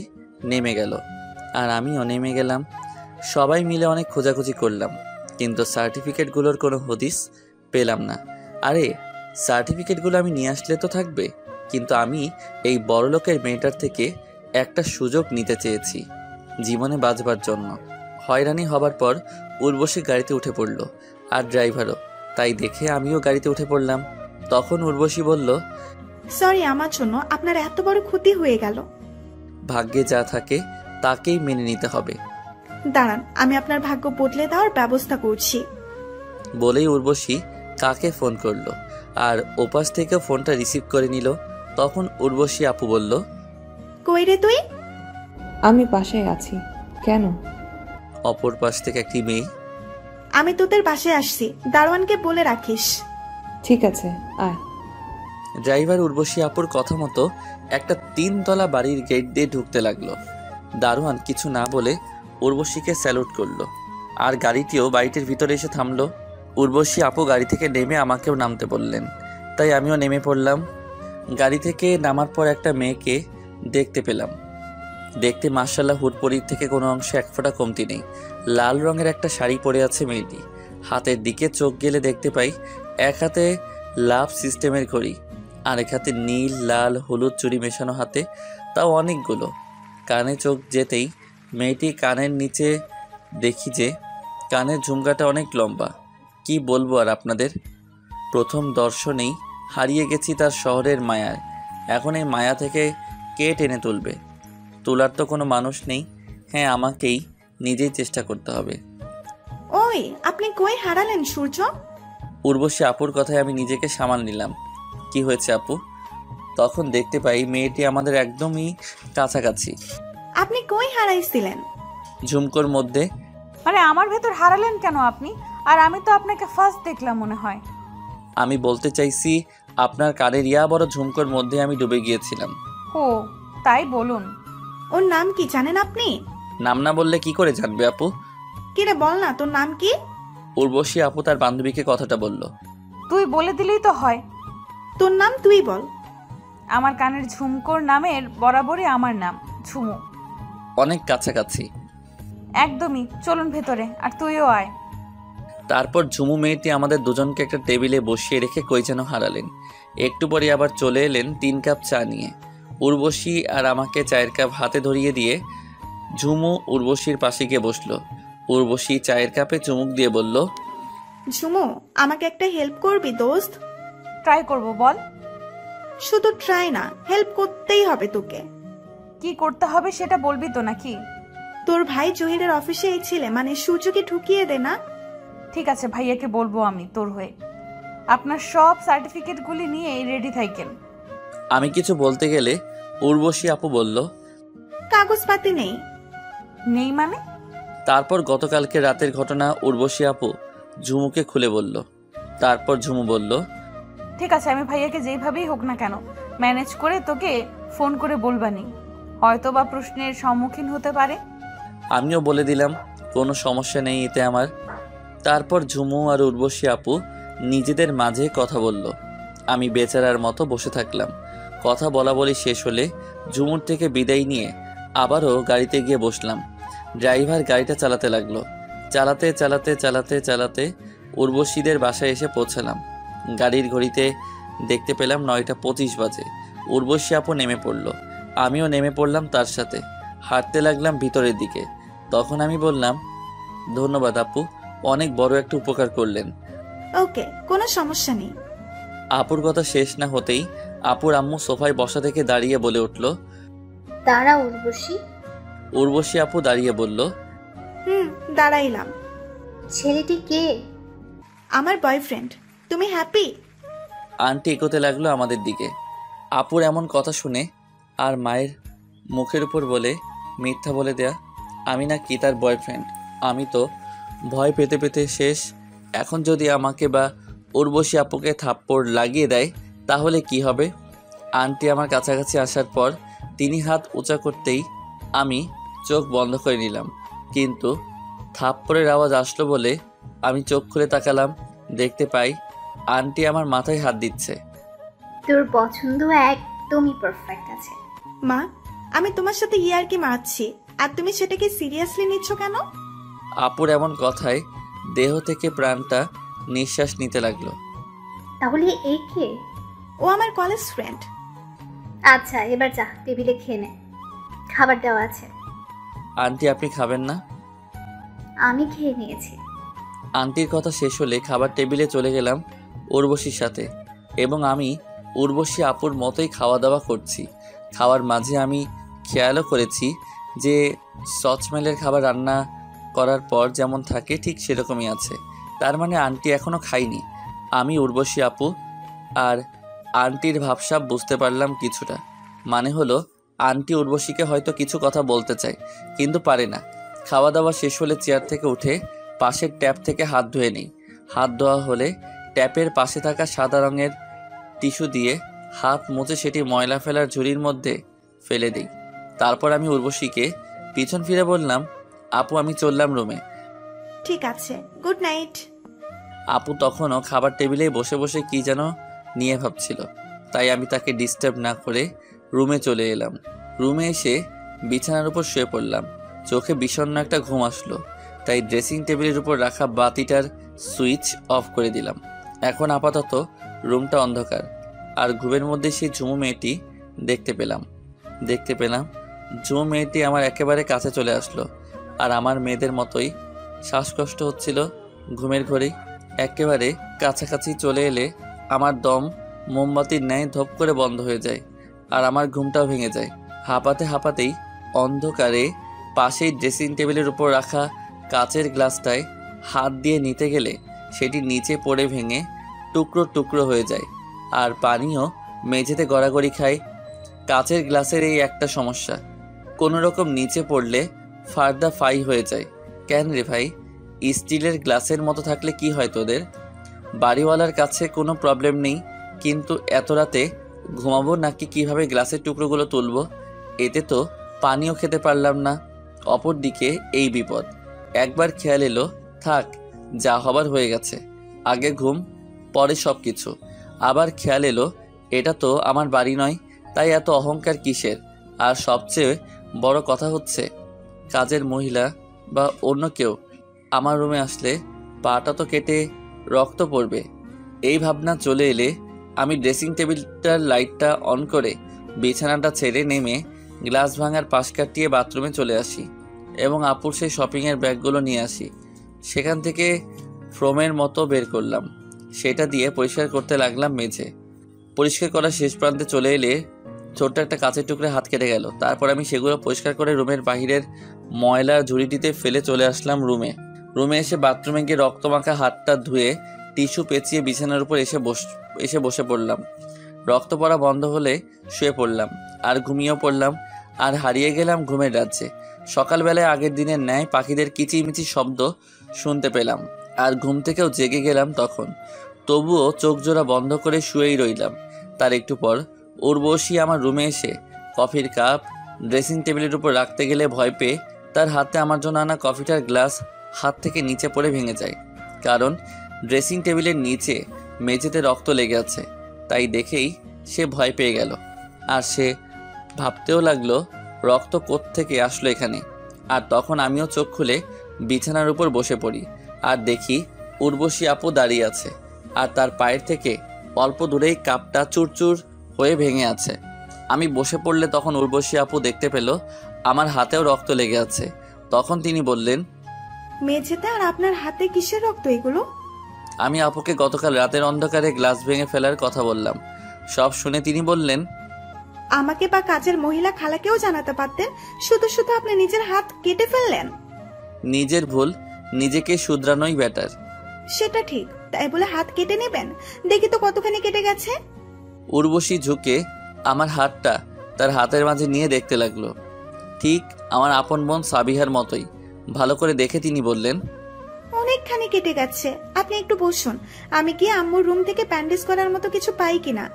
নেমে গেল, আর আমিও নেমে গেলাম। সবাই মিলে অনেক খোঁজাখুঁজি করলাম, কিন্তু সার্টিফিকেটগুলোর কোনো হদিস পেলাম না। আরে, সার্টিফিকেটগুলো আমি নিয়ে আসলে তো থাকবে, কিন্তু আমি এই বড়লোকের মেয়েটার থেকে একটা সুযোগ নিতে চেয়েছি জীবনে বাঁচবার জন্য। হয়রানি হবার পর উর্বশী গাড়িতে উঠে পড়ল, আর ড্রাইভারও। তাই দেখে আমিও গাড়িতে উঠে পড়লাম। তখন উর্বশী বলল, সরি, আমার জন্য আপনার এত বড় ক্ষতি হয়ে গেল। ভাগ্যে যা থাকে তাকেই মেনে নিতে হবে। দাঁড়ান, আমি আপনার ভাগ্য বদলে দেওয়ার ব্যবস্থা করছি। বলেই উর্বশী কাকে ফোন করলো, আর ওপাশ থেকে ফোনটা রিসিভ করে নিল। তখন উর্বশী আপু বলল, কই রে তুই? আমি বাসায় আছি। কেন? অপর পাশ থেকে একটি মেয়ে, আমি তোদের বাসায় আসছি, দারোয়ানকে বলে রাখিস। ঠিক আছে, আয়। ড্রাইভার উর্বশী আপুর কথা মতো একটা 3 তলা বাড়ির গেট দিয়ে ঢুকতে লাগলো। দারোয়ান কিছু না বলে উর্বশীকে স্যালুট করলো, আর গাড়িটিও বাড়িটির ভিতরে এসে থামলো। উর্বশী আপু গাড়ি থেকে নেমে আমাকেও নামতে বললেন, তাই আমিও নেমে পড়লাম। গাড়ি থেকে নামার পর একটা মেয়েকে দেখতে পেলাম। দেখতে মাশাআল্লাহ হুড়পড়ির থেকে কোনো অংশে এক ফোঁটা কমতি নেই। লাল রঙের একটা শাড়ি পরে আছে মেয়েটি। হাতের দিকে চোখ গেলে দেখতে পাই এক হাতে লাভ সিস্টেমের ঘড়ি, আরেক হাতে নীল লাল হলুদ চুড়ি মেশানো হাতে, তাও অনেকগুলো। কানে চোখ যেতেই মেয়েটি কানের নিচে দেখি যে কানের ঝুমকাটা অনেক লম্বা। কি বলবো আর আপনাদের, প্রথম দর্শনেই হারিয়ে গেছি তার শহরের মায়ায়। এখন এই মায়া থেকে কে টেনে তুলবে? তোলার তো কোনো মানুষ নেই। হ্যাঁ, আমাকেই নিজেই চেষ্টা করতে হবে। ওই, আপনি কই হারালেন সূর্য? উর্বশী আপুর কথায় আমি নিজেকে সামাল নিলাম। কি হয়েছে আপু? তখন দেখতে পাই মেয়েটি আমাদের একদমই কাছাকাছি। আপনি কই হারাইছিলেন? ঝুমকোর মধ্যে। মানে আমার ভেতর হারালেন কেন আপনি? আর আমি তো আপনাকে ফার্স্ট দেখলাম মনে হয়। আমি বলতে চাইছি আপনার কানের ইয়া বড় ঝুমকোর মধ্যে আমি ডুবে গিয়েছিলাম। ও, তাই বলুন। ওর নাম কি জানেন আপনি? নাম না বললে কি করে জানবে আপু? কিরে বল না, তোর নাম কি? উর্বশী আপু তার বান্ধবীকে কথাটা বলল। তুই বলে দিলেই তো হয়। তোর নাম তুই বল। আমার কানের ঝুমকোর নামের বরাবরই আমার নাম ঝুমু। অনেক কাছাকাছি। একদমই, চলুন ভেতরে, আর তুইও আয়। তারপর ঝুমু মেয়েটি আমাদের দুজনকে একটা টেবিলে বসিয়ে রেখে কই যেন হারালেন। একটু পরে আবার চলে এলেন 3 কাপ চা নিয়ে। উর্বশী আর আমাকে চায়ের কাপ হাতে ধরিয়ে দিয়ে ঝুমু উর্বশীর পাশে গিয়ে বসলো। উর্বশী চায়ের কাপে চুমুক দিয়ে বলল, ঝুমু, আমাকে একটা হেল্প করবি দোস্ত? ট্রাই করব, বল। শুধু ট্রাই না, হেল্প করতেই হবে তোকে। কি করতে হবে সেটা বলবি তো নাকি? তোর ভাই জহিরের অফিসে এই ছেলে মানে সূর্যকে ঢুকিয়ে দে না। ঠিক আছে, ভাইয়াকে বলবো আমি তোর হয়ে। আপনার সব সার্টিফিকেটগুলি নিয়ে রেডি থাকেন। আমি কিছু বলতে গেলে উর্বশী আপু বলল, কাগজপাতি নেই। নেই মানে? তারপর গতকালকে রাতের ঘটনা উর্বশী আপু ঝুমুকে খুলে বলল। তারপর ঝুমু বলল, ঠিক আছে, আমি ভাইয়াকে যেইভাবেই হোক না কেন ম্যানেজ করে তোকে ফোন করে বলবানি। হয়তো বা প্রশ্নের সম্মুখীন হতে পারে। আমিও বলে দিলাম কোনো সমস্যা নেই এতে আমার। তারপর ঝুমু আর উর্বশী আপু নিজেদের মাঝে কথা বলল। আমি বেচারার মতো বসে থাকলাম। কথা বলা বলি শেষ হলে ঝুমুর থেকে বিদায় নিয়ে আবারও গাড়িতে গিয়ে বসলাম। ড্রাইভার গাড়িটা চালাতে লাগলো। চালাতে চালাতে চালাতে চালাতে উর্বশীদের বাসায় এসে পৌঁছালাম। গাড়ির ঘড়িতে দেখতে পেলাম 9:25 বাজে। উর্বশী আপু নেমে পড়ল, আমিও নেমে পড়লাম তার সাথে। হাঁটতে লাগলাম ভিতরের দিকে। তখন আমি বললাম, ধন্যবাদ আপু, অনেক বড় একটা উপকার করলেন। ওকে, কোনো সমস্যা নেই। আপুর কথা শেষ না হতেই আপুর আম্মু সোফায় বসা থেকে দাঁড়িয়ে বলে উঠল। দাঁড়া উর্বশী। উর্বশী আপু দাঁড়িয়ে বলল, দাঁড়াইলাম। ছেলেটি কে? আমার বয়ফ্রেন্ড। তুমি হ্যাপি? আন্টি এগোতে লাগলো আমাদের দিকে। আপুর এমন কথা শুনে আর মায়ের মুখের উপর বলে মিথ্যা বলে দেয়া আমি নাকি তার বয়ফ্রেন্ড। আমি তো ভয় পেতে পেতে শেষ। এখন যদি আমাকে বা উর্বশী আপুকে থাপ্পড় লাগিয়ে দেয় তাহলে কি হবে? আন্টি আমার কাছাকাছি আসার পর তিনি হাত উঁচা করতেই আমি চোখ বন্ধ করে নিলাম। কিন্তু থাপ্পড়ের আওয়াজ আসলো বলে আমি চোখ খুলে তাকালাম। দেখতে পাই আন্টি আমার মাথায় হাত দিচ্ছে। তোর পছন্দ একদমই পারফেক্ট আছে। মা, আমি তোমার সাথে ইয়ার্কি মারছি আর তুমি সেটাকে সিরিয়াসলি নিচ্ছ কেন? আপুর এমন কথায় দেহ থেকে প্রাণটা নিঃশ্বাস নিতে লাগলো। তাহলে এই কে? ও আমার কলেজ ফ্রেন্ড। আচ্ছা, এবার যা, টেবিলে খেয়ে নে, খাবার দেওয়া আছে। আন্টি আপনি খাবেন না? আমি খেয়ে নিয়েছি। আন্টির কথা শেষ হলে খাবার টেবিলে চলে গেলাম উর্বশীর সাথে, এবং আমি উর্বশী আপুর মতোই খাওয়া দাওয়া করছি। খাওয়ার মাঝে আমি খেয়ালও করেছি যে সচমেলের খাবার রান্না করার পর যেমন থাকে ঠিক সেরকমই আছে। তার মানে আন্টি এখনও খায়নি। আমি উর্বশী আপু আর আন্টির ভাবসাব বুঝতে পারলাম কিছুটা। মানে হলো আন্টি উর্বশীকে হয়তো কিছু কথা বলতে চায় কিন্তু পারে না। খাওয়া দাওয়া শেষ হলে চেয়ার থেকে উঠে পাশের ট্যাপ থেকে হাত ধুয়ে নিই। হাত ধোয়া হলে ট্যাপের পাশে থাকা সাদা রঙের টিস্যু দিয়ে হাত মুছে সেটি ময়লা ফেলার ঝুড়ির মধ্যে ফেলে দিই। তারপর আমি উর্বশীকে পিছন ফিরে বললাম, আপু আমি চললাম রুমে। ঠিক আছে, গুড নাইট। আপু তখনও খাবার টেবিলেই বসে বসে কি যেন নিয়ে ভাবছিল, তাই আমি তাকে ডিস্টার্ব না করে রুমে চলে এলাম। রুমে এসে বিছানার উপর শুয়ে পড়লাম। চোখে বিষণ্ণ একটা ঘুম আসলো, তাই ড্রেসিং টেবিলের উপর রাখা বাতিটার সুইচ অফ করে দিলাম। এখন আপাতত রুমটা অন্ধকার, আর ঘুমের মধ্যে সেই ঝুমু মেয়েটি দেখতে পেলাম। ঝুমু মেয়েটি আমার একেবারে কাছে চলে আসলো, আর আমার মেয়েদের মতোই শ্বাসকষ্ট হচ্ছিল ঘুমের ঘরেই। একেবারে কাছাকাছি চলে এলে আমার দম মোমবাতির ন্যায় ধপ করে বন্ধ হয়ে যায়, আর আমার ঘুমটাও ভেঙে যায়। হাঁপাতেই অন্ধকারে পাশেই ড্রেসিং টেবিলের উপর রাখা কাচের গ্লাসটায় হাত দিয়ে নিতে গেলে সেটি নিচে পড়ে ভেঙে টুকরো টুকরো হয়ে যায়, আর পানিও মেঝেতে গড়াগড়ি খায়। কাচের গ্লাসের এই একটা সমস্যা, কোনো রকম নিচে পড়লে ফার্দা ফাই হয়ে যায়। কেন রে ভাই, স্টিলের গ্লাসের মতো থাকলে কি হয় তোদের? বাড়িওয়ালার কাছে কোনো প্রবলেম নেই, কিন্তু এত রাতে ঘুমাবো নাকি কিভাবে গ্লাসের টুকরোগুলো তুলবো? এতে তো পানিও খেতে পারলাম না। অপরদিকে এই বিপদ। একবার খেয়াল এলো, থাক যা হবার হয়ে গেছে, আগে ঘুম পরে সব কিছু। আবার খেয়াল এলো এটা তো আমার বাড়ি নয়, তাই এত অহংকার কিসের? আর সবচেয়ে বড় কথা হচ্ছে কাজের মহিলা বা অন্য কেউ আমার রুমে আসলে পাটা তো কেটে রক্ত পড়বে। এই ভাবনা চলে এলে আমি ড্রেসিং টেবিলটার লাইটটা অন করে বিছানাটা ছেড়ে নেমে গ্লাস ভাঙার পাশ কাটিয়ে বাথরুমে চলে আসি এবং আপুর সেই শপিংয়ের ব্যাগগুলো নিয়ে আসি। সেখান থেকে ফোমের মতো বের করলাম, সেটা দিয়ে পরিষ্কার করতে লাগলাম মেঝে। পরিষ্কার করার শেষ প্রান্তে চলে এলে ছোট্ট একটা কাঁচের টুকরে হাত কেটে গেল। তারপর আমি সেগুলো পরিষ্কার করে রুমের বাহিরের ময়লা ঝুড়িটিতে ফেলে চলে আসলাম রুমে এসে বাথরুমে গিয়ে রক্তমাখা হাতটা ধুয়ে টিস্যু পেঁচিয়ে বিছানার উপর এসে বসে পড়লাম। রক্ত পড়া বন্ধ হলে শুয়ে পড়লাম আর ঘুমিয়েও পড়লাম আর হারিয়ে গেলাম ঘুমের রাজ্যে। সকালবেলায় আগের দিনের ন্যায় পাখিদের কিচিমিচি শব্দ শুনতে পেলাম আর ঘুম থেকেও জেগে গেলাম তখন। তবুও চোখ জোড়া বন্ধ করে শুয়েই রইলাম। তার একটু পর উর্বশী আমার রুমে এসে কফির কাপ ড্রেসিং টেবিলের উপর রাখতে গেলে ভয় পেয়ে তার হাতে আমার জন্য আনা কফিটার গ্লাস হাত থেকে নিচে পড়ে ভেঙে যায়। কারণ ড্রেসিং টেবিলের নিচে মেঝেতে রক্ত লেগে আছে, তাই দেখেই সে ভয় পেয়ে গেল। আর সে ভাবতেও লাগলো রক্ত কোত্থেকে আসলো এখানে। আর তখন আমিও চোখ খুলে বিছানার উপর বসে পড়ি আর দেখি উর্বশী আপু দাঁড়িয়ে আছে আর তার পায়ের থেকে অল্প দূরেই কাপটা চুরচুর হয়ে ভেঙে আছে। আমি বসে পড়লে তখন উর্বশী আপু দেখতে পেল আমার হাতেও রক্ত লেগে আছে। তখন তিনি বললেন, মেঝেতে আর আপনার হাতে কিসের রক্ত এগুলো? আমি আপুকে গতকাল রাতের অন্ধকারে গ্লাস ভেঙে ফেলার কথা বললাম। সব শুনে তিনি বললেন, আমাকে বা কাজের মহিলা খালাকেও জানাতে পারতেন, শুধু শুধু আপনি নিজের হাত কেটে ফেললেন। নিজের ভুল নিজেকে শুধরানোই বেটার। সেটা ঠিক, তাই বলে হাত কেটে নেবেন? দেখি তো কতখানি কেটে গেছে। উর্বশী ঝুঁকে আমার হাতটা তার হাতের মাঝে নিয়ে দেখতে লাগলো, ঠিক আমার আপন বোন সাবিহার মতোই। ভালো করে দেখে তিনি বললেন, অনেকখানি কেটে গেছে, আপনি একটু বসুন, আমি গিয়ে আম্মুর রুম থেকে ব্যান্ডেজ করার মতো কিছু পাই কিনা।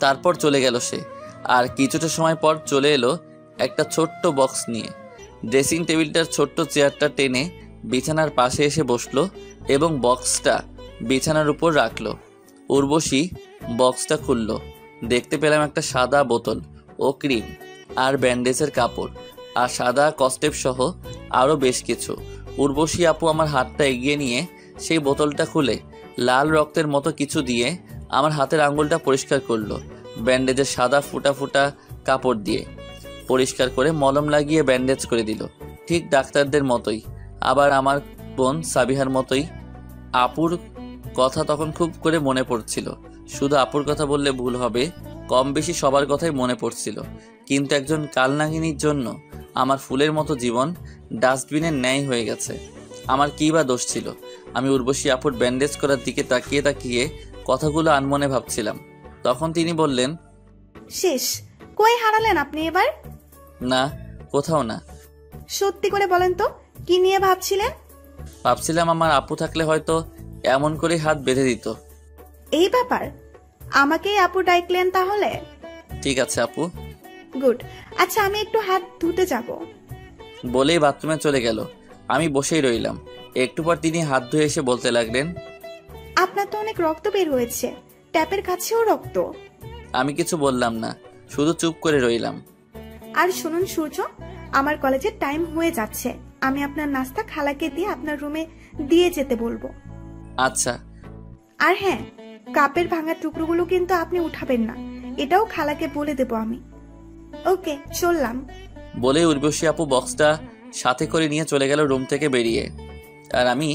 তারপর চলে গেল সে। আর কিছুটা সময় পর চলে এলো একটা ছোট্ট বক্স নিয়ে। ড্রেসিং টেবিলটার ছোট্ট চেয়ারটা টেনে বিছানার পাশে এসে বসলো এবং বক্সটা বিছানার উপর রাখলো। উর্বশী বক্সটা খুলল। দেখতে পেলাম একটা সাদা বোতল ও ক্রিম আর ব্যান্ডেজের কাপড় আর সাদা কস্টেপ সহ আরও বেশ কিছু। উর্বশী আপু আমার হাতটা এগিয়ে নিয়ে সেই বোতলটা খুলে লাল রক্তের মতো কিছু দিয়ে আমার হাতের আঙুলটা পরিষ্কার করলো। ব্যান্ডেজের সাদা ফুটা ফুটা কাপড় দিয়ে পরিষ্কার করে মলম লাগিয়ে ব্যান্ডেজ করে দিল, ঠিক ডাক্তারদের মতোই। আবার আমার বোন সাবিহার মতোই। আপুর কথা তখন খুব করে মনে পড়ছিল। শুধু আপুর কথা বললে ভুল হবে, কম বেশি সবার কথাই মনে পড়ছিল। কিন্তু একজন কালনাগিনীর জন্য আমার ফুলের মতো জীবন ডাস্টবিনের ন্যায় হয়ে গেছে। আমার কী বা দোষ ছিল? আমি উর্বশী আপুর ব্যান্ডেজ করার দিকে তাকিয়ে তাকিয়ে কথাগুলো আনমনে ভাবছিলাম। তখন তিনি বললেন, শেষ? কই হারালেন আপনি এবার? না, কোথাও না। সত্যি করে বলেন তো, কি নিয়ে ভাবছিলেন? ভাবছিলাম আমার আপু থাকলে হয়তো এমন করে হাত বেঁধে দিত। এই ব্যাপার? আমাকেই আপু ডাকলেন তাহলে? ঠিক আছে আপু। গুড। আচ্ছা, আমি একটু হাত ধুতে যাব। বলেই বাথরুমে চলে গেল। আমি বসেই রইলাম। একটু পর তিনি হাত ধুয়ে এসে বলতে লাগলেন, আপনার তো অনেক রক্ত বের হয়েছে, ট্যাপের কাছেও রক্ত। আমি কিছু বললাম না, শুধু চুপ করে রইলাম। আর শুনুন সূর্য, আমার কলেজের টাইম হয়ে যাচ্ছে, আমি আপনার নাস্তা খালাকে দিয়ে আপনার রুমে দিয়ে যেতে বলবো। আচ্ছা। আর হ্যাঁ, কাপের ভাঙা টুকরোগুলো কিন্তু আপনি উঠাবেন না, এটাও খালাকে বলে দেব আমি। ওকে, চললাম। বলে উর্বশী আপু বক্সটা সাথে করে নিয়ে চলে গেল রুম থেকে বেরিয়ে। আর আমি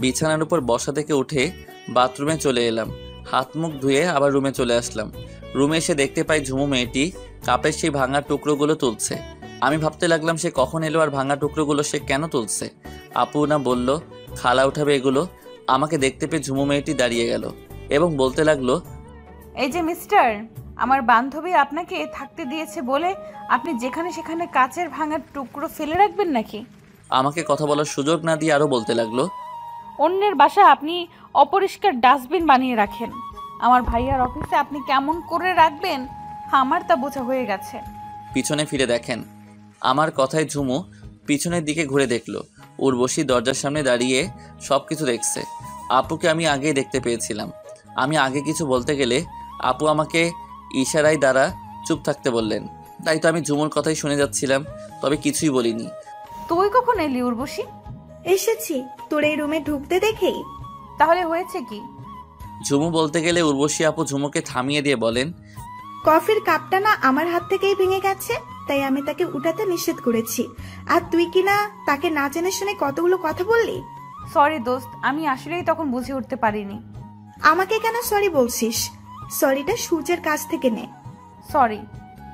বিছানার উপর বসা থেকে উঠে বাথরুমে চলে এলাম। হাত মুখ ধুয়ে আবার রুমে চলে আসলাম। রুমে এসে দেখতে পাই ঝুমু মেয়েটি কাপের সেই ভাঙা টুকরোগুলো তুলছে। আমি ভাবতে লাগলাম সে কখন এলো আর ভাঙা টুকরোগুলো সে কেন তুলছে। আপু না বলল খালা উঠাবে এগুলো। আমাকে দেখতে পেয়ে ঝুমু মেয়েটি দাঁড়িয়ে গেল এবং বলতে লাগলো, এই যে মিস্টার, আমার বান্ধবী আপনাকে থাকতে দিয়েছে বলে আপনি যেখানে সেখানে কাচের ভাঙা টুকরো ফেলে রাখবেন নাকি? আমাকে কথা বলার সুযোগ না দিয়ে আরো বলতে লাগলো, অন্যের বাসা আপনি অপরিষ্কার ডাস্টবিন বানিয়ে রাখেন, আমার ভাইয়ার অফিসে আপনি কেমন করে রাখবেন আমার তা বোঝা হয়ে গেছে। পিছনে ফিরে দেখেন। আমার কথায় ঝুমু পিছনের দিকে ঘুরে দেখলো। উর্বশী দরজার সামনে দাঁড়িয়ে সবকিছু দেখছে। আপুকে আমি আগেই দেখতে পেয়েছিলাম। আমি আগে কিছু বলতে গেলে আপু আমাকে ইশারায় দ্বারা চুপ থাকতে বললেন। তাই তো আমি ঝুমুর কথাই শুনে যাচ্ছিলাম, তবে কিছুই বলিনি। তুই কখন এলি উর্বশী? এসেছি তোর এই রুমে ঢুকতে দেখেই। তাহলে হয়েছে কি? ঝুমু বলতে গেলে উর্বশী আপু ঝুমুকে থামিয়ে দিয়ে বলেন, কফির কাপটা না আমার হাত থেকেই ভেঙে গেছে, তাই আমি তাকে উঠাতে নিষেধ করেছি। আর তুই কিনা তাকে না জেনে শুনে কতগুলো কথা বললি। সরি দোস্ত, আমি আসলেই তখন বুঝে উঠতে পারিনি। আমাকে কেন সরি বলছিস? সরিটা সূর্যের কাছ থেকে নে। সরি।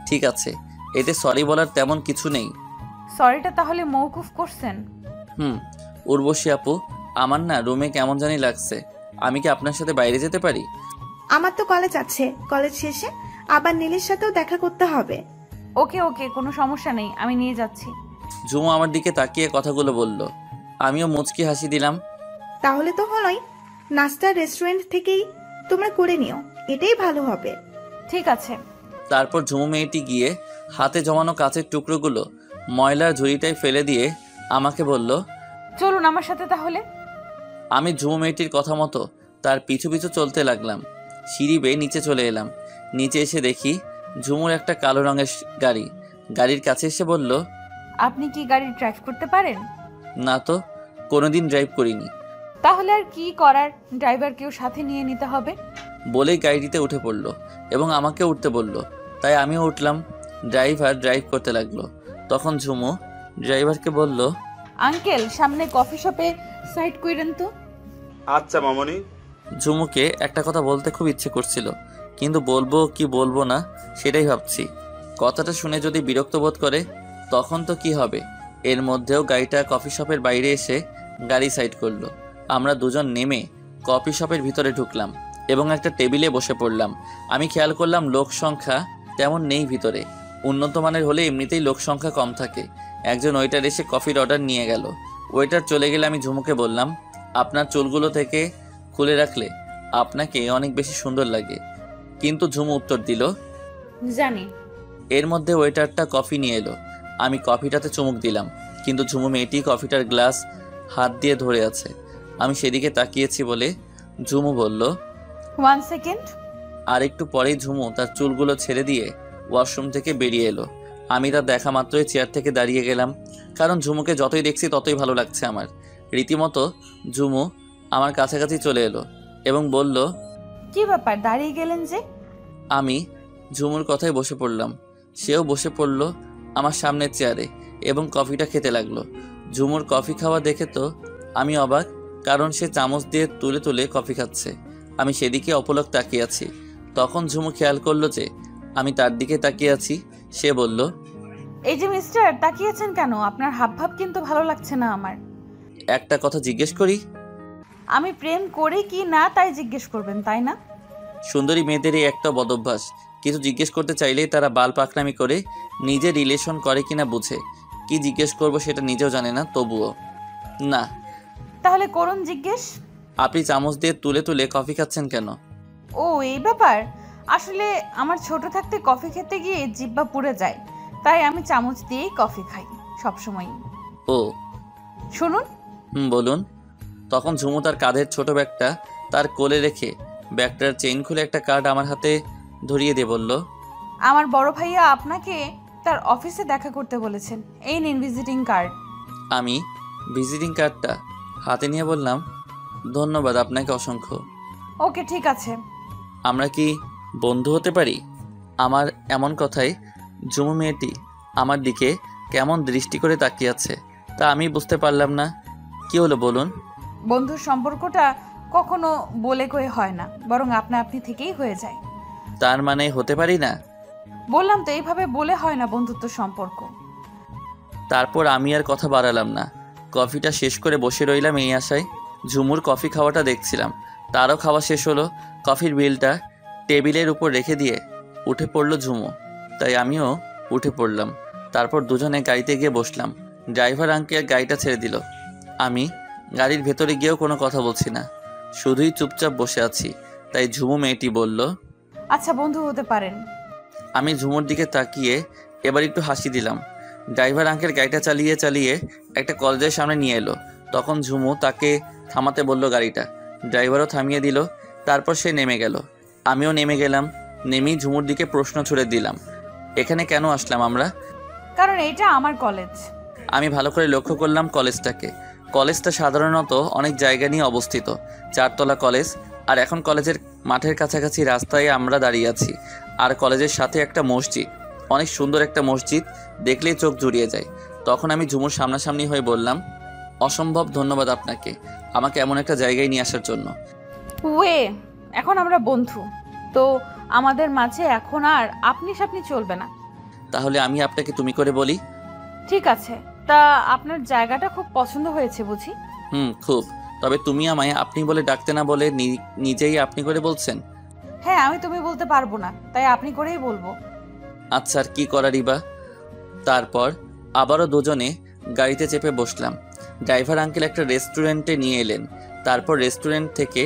ঠিক আছে, এতে সরি বলার তেমন কিছু নেই। সরিটা তাহলে মওকুফ করছেন? উর্বশী আপু, আমার না রুমে কেমন জানি লাগছে। আমি কি আপনার সাথে বাইরে যেতে পারি? আমার তো কলেজ আছে, কলেজ শেষে আবার নীলের সাথেও দেখা করতে হবে। ওকে ওকে, কোনো সমস্যা নেই, আমি নিয়ে যাচ্ছি। ঝুমু আমার দিকে তাকিয়ে কথাগুলো বলল। আমিও মুচকি হাসি দিলাম। তাহলে তো হলোই, নাস্তা রেস্টুরেন্ট থেকেই তোমরা করে নিও, এটাই ভালো হবে। ঠিক আছে। তারপর ঝুমু মেয়েটি গিয়ে হাতে জমানো কাচের টুকরোগুলো ময়লার ঝুড়িটায় ফেলে দিয়ে আমাকে বলল, চলুন আমার সাথে তাহলে। আমি ঝুমু মেয়েটির কথা মতো তার পিছু পিছু চলতে লাগলাম। সিঁড়ি বেয়ে নিচে চলে এলাম। নিচে এসে দেখি ঝুমুর একটা কালো রঙের গাড়ি। গাড়ির কাছে এসে বলল, আপনি কি গাড়ি ড্রাইভ করতে পারেন? না তো, কোনোদিন ড্রাইভ করিনি। তাহলে আর কি করার, ড্রাইভারকেও সাথে নিয়ে নিতে হবে। বলেই গাড়িটিতে উঠে পড়ল এবং আমাকে উঠতে বলল। তাই আমিও উঠলাম। ড্রাইভার ড্রাইভ করতে লাগলো। তখন ঝুমু ড্রাইভারকে বলল, আঙ্কেল, সামনে কফি শপে সাইড কইরেন তো। আচ্ছা মামনি। ঝুমুকে একটা কথা বলতে খুব ইচ্ছে করছিল, কিন্তু বলবো কি বলবো না সেটাই ভাবছি। কথাটা শুনে যদি বিরক্ত বোধ করে তখন তো কি হবে। এর মধ্যেও গাড়িটা কফি শপের বাইরে এসে গাড়ি সাইড করলো। আমরা দুজন নেমে কফি শপের ভিতরে ঢুকলাম এবং একটা টেবিলে বসে পড়লাম। আমি খেয়াল করলাম লোক সংখ্যা তেমন নেই ভিতরে। উন্নত মানের হলে এমনিতেই লোক সংখ্যা কম থাকে। একজন ওয়েটার এসে কফির অর্ডার নিয়ে গেল। ওয়েটার চলে গেলে আমি ঝুমুকে বললাম, আপনার চুলগুলো থেকে খুলে রাখলে আপনাকে অনেক বেশি সুন্দর লাগে। কিন্তু ঝুমু উত্তর দিল, জানি। এর মধ্যে ওয়েটারটা কফি নিয়ে এলো। আমি কফিটাতে চুমুক দিলাম, কিন্তু ঝুমু মেয়েটি কফিটার গ্লাস হাত দিয়ে ধরে আছে। আমি সেদিকে তাকিয়েছি বলে ঝুমু বলল, 1 সেকেন্ড। আর একটু পরেই ঝুমু তার চুলগুলো ছেড়ে দিয়ে ওয়াশরুম থেকে বেরিয়ে এলো। আমি তার দেখা মাত্রই চেয়ার থেকে দাঁড়িয়ে গেলাম, কারণ ঝুমুকে যতই দেখছি ততই ভালো লাগছে আমার। রীতিমতো ঝুমু আমার কাছাকাছি চলে এলো এবং বলল, কি ব্যাপার, দাঁড়িয়ে গেলেন যে? আমি ঝুমুর কথায় বসে পড়লাম। সেও বসে পড়ল আমার সামনের চেয়ারে এবং কফিটা খেতে লাগলো। ঝুমুর কফি খাওয়া দেখে তো আমি অবাক, কারণ সে চামচ দিয়ে তুলে তুলে কফি খাচ্ছে। আমি সেদিকে অপলক তাকিয়ে আছি। তখন ঝুমু খেয়াল করলো যে আমি তার দিকে তাকিয়ে আছি। সে বলল, এই যে মিস্টার, তাকিয়েছেন কেন? আপনার হাবভাব কিন্তু ভালো লাগছে না আমার। একটা কথা জিজ্ঞেস করি? আমি প্রেম করি কি না তাই জিজ্ঞেস করবেন, তাই না? সুন্দরী মেয়েদেরই একটা বদভ্যাস, কিছু জিজ্ঞেস করতে চাইলেই তারা বাল পাকনামি করে নিজে রিলেশন করে কিনা বুঝে। কি জিজ্ঞেস করব সেটা নিজেও জানে না। তবুও না। তাহলে করুন জিজ্ঞেস। আপনি চামচ দিয়ে তুলে তুলে কফি খাচ্ছেন কেন? ও, এই ব্যাপার। আসলে আমার ছোট থাকতে কফি খেতে গিয়ে জিহ্বা পুড়ে যায়, তাই আমি চামচ দিয়েই কফি খাই সবসময়। ও শুনুন। বলুন। তখন ঝুমু তার কাঁধের ছোট ব্যাগটা তার কোলে রেখে ব্যাগটার চেইন খুলে একটা কার্ড আমার হাতে ধরিয়ে দিয়ে বলল, আমার বড় ভাইয়া আপনাকে তার অফিসে দেখা করতে বলেছেন, এই নিন ভিজিটিং কার্ড। আমি ভিজিটিং কার্ডটা হাতে নিয়ে বললাম, ধন্যবাদ আপনাকে অসংখ্য। ওকে, ঠিক আছে। আমরা কি বন্ধু হতে পারি? আমার এমন কথায় ঝুমু মেয়েটি আমার দিকে কেমন দৃষ্টি করে তাকিয়ে আছে তা আমি বুঝতে পারলাম না। কি হলো বলুন? বন্ধুর সম্পর্কটা কখনো বলে কয়ে হয় না, বরং আপনা আপনি থেকেই হয়ে যায়। তার মানে হতে পারি না? বললাম তো, এইভাবে বলে হয় না বন্ধুত্ব সম্পর্ক। তারপর আমি আর কথা বাড়ালাম না। কফিটা শেষ করে বসে রইলাম এই আশায়। ঝুমুর কফি খাওয়াটা দেখছিলাম। তারও খাওয়া শেষ হলো। কফির বিলটা টেবিলের উপর রেখে দিয়ে উঠে পড়লো ঝুমু, তাই আমিও উঠে পড়লাম। তারপর দুজনে গাড়িতে গিয়ে বসলাম। ড্রাইভার আঙ্কেল গাড়িটা ছেড়ে দিল। আমি গাড়ির ভেতরে গিয়েও কোনো কথা বলছি না, শুধুই চুপচাপ বসে আছি। তাই ঝুমু মেয়েটি বলল, আচ্ছা বন্ধু হতে পারেন। আমি ঝুমুর দিকে তাকিয়ে এবার একটু হাসি দিলাম। ড্রাইভার আঙ্কেল গাড়িটা চালিয়ে চালিয়ে একটা কলেজের সামনে নিয়ে এলো। তখন ঝুমু তাকে থামাতে বলল গাড়িটা। ড্রাইভারও থামিয়ে দিল। তারপর সে নেমে গেল। আমিও নেমে গেলাম। নেমেই ঝুমুর দিকে প্রশ্ন ছুড়ে দিলাম, এখানে কেন আসলাম আমরা? কারণ এইটা আমার কলেজ। আমি ভালো করে লক্ষ্য করলাম কলেজটাকে। কলেজটা সাধারণত অনেক জায়গা নিয়ে অবস্থিত। 4 তলা কলেজ। আর এখন কলেজের মাঠের কাছাকাছি রাস্তায় আমরা দাঁড়িয়ে আছি। আর কলেজের সাথে একটা মসজিদ, অনেক সুন্দর একটা মসজিদ, দেখলেই চোখ জুড়িয়ে যায়। তখন আমি ঝুমুর সামনাসামনি হয়ে বললাম, অসম্ভব ধন্যবাদ আপনাকে আমাকে এমন একটা জায়গায় নিয়ে আসার জন্য। ওয়ে, এখন আমরা বন্ধু। তো আমাদের মাঝে এখন আর আপনি সাপনি চলবে না। তাহলে আমি আপনাকে তুমি করে বলি? ঠিক আছে, তা আপনার জায়গাটা খুব পছন্দ হয়েছে বুঝি? খুব। তবে তুমি আমায় আপনি বলে ডাকতে না বলে নিজেই আপনি করে বলছেন। হ্যাঁ, আমি তুমি বলতে পারবো না, তাই আপনি করেই বলবো। আচ্ছা, আর কি করারই বা। তারপর আবারও দুজনে গাড়িতে চেপে বসলাম। ড্রাইভার আঙ্কেল একটা রেস্টুরেন্টে নিয়ে এলেন। তারপর রেস্টুরেন্ট থেকে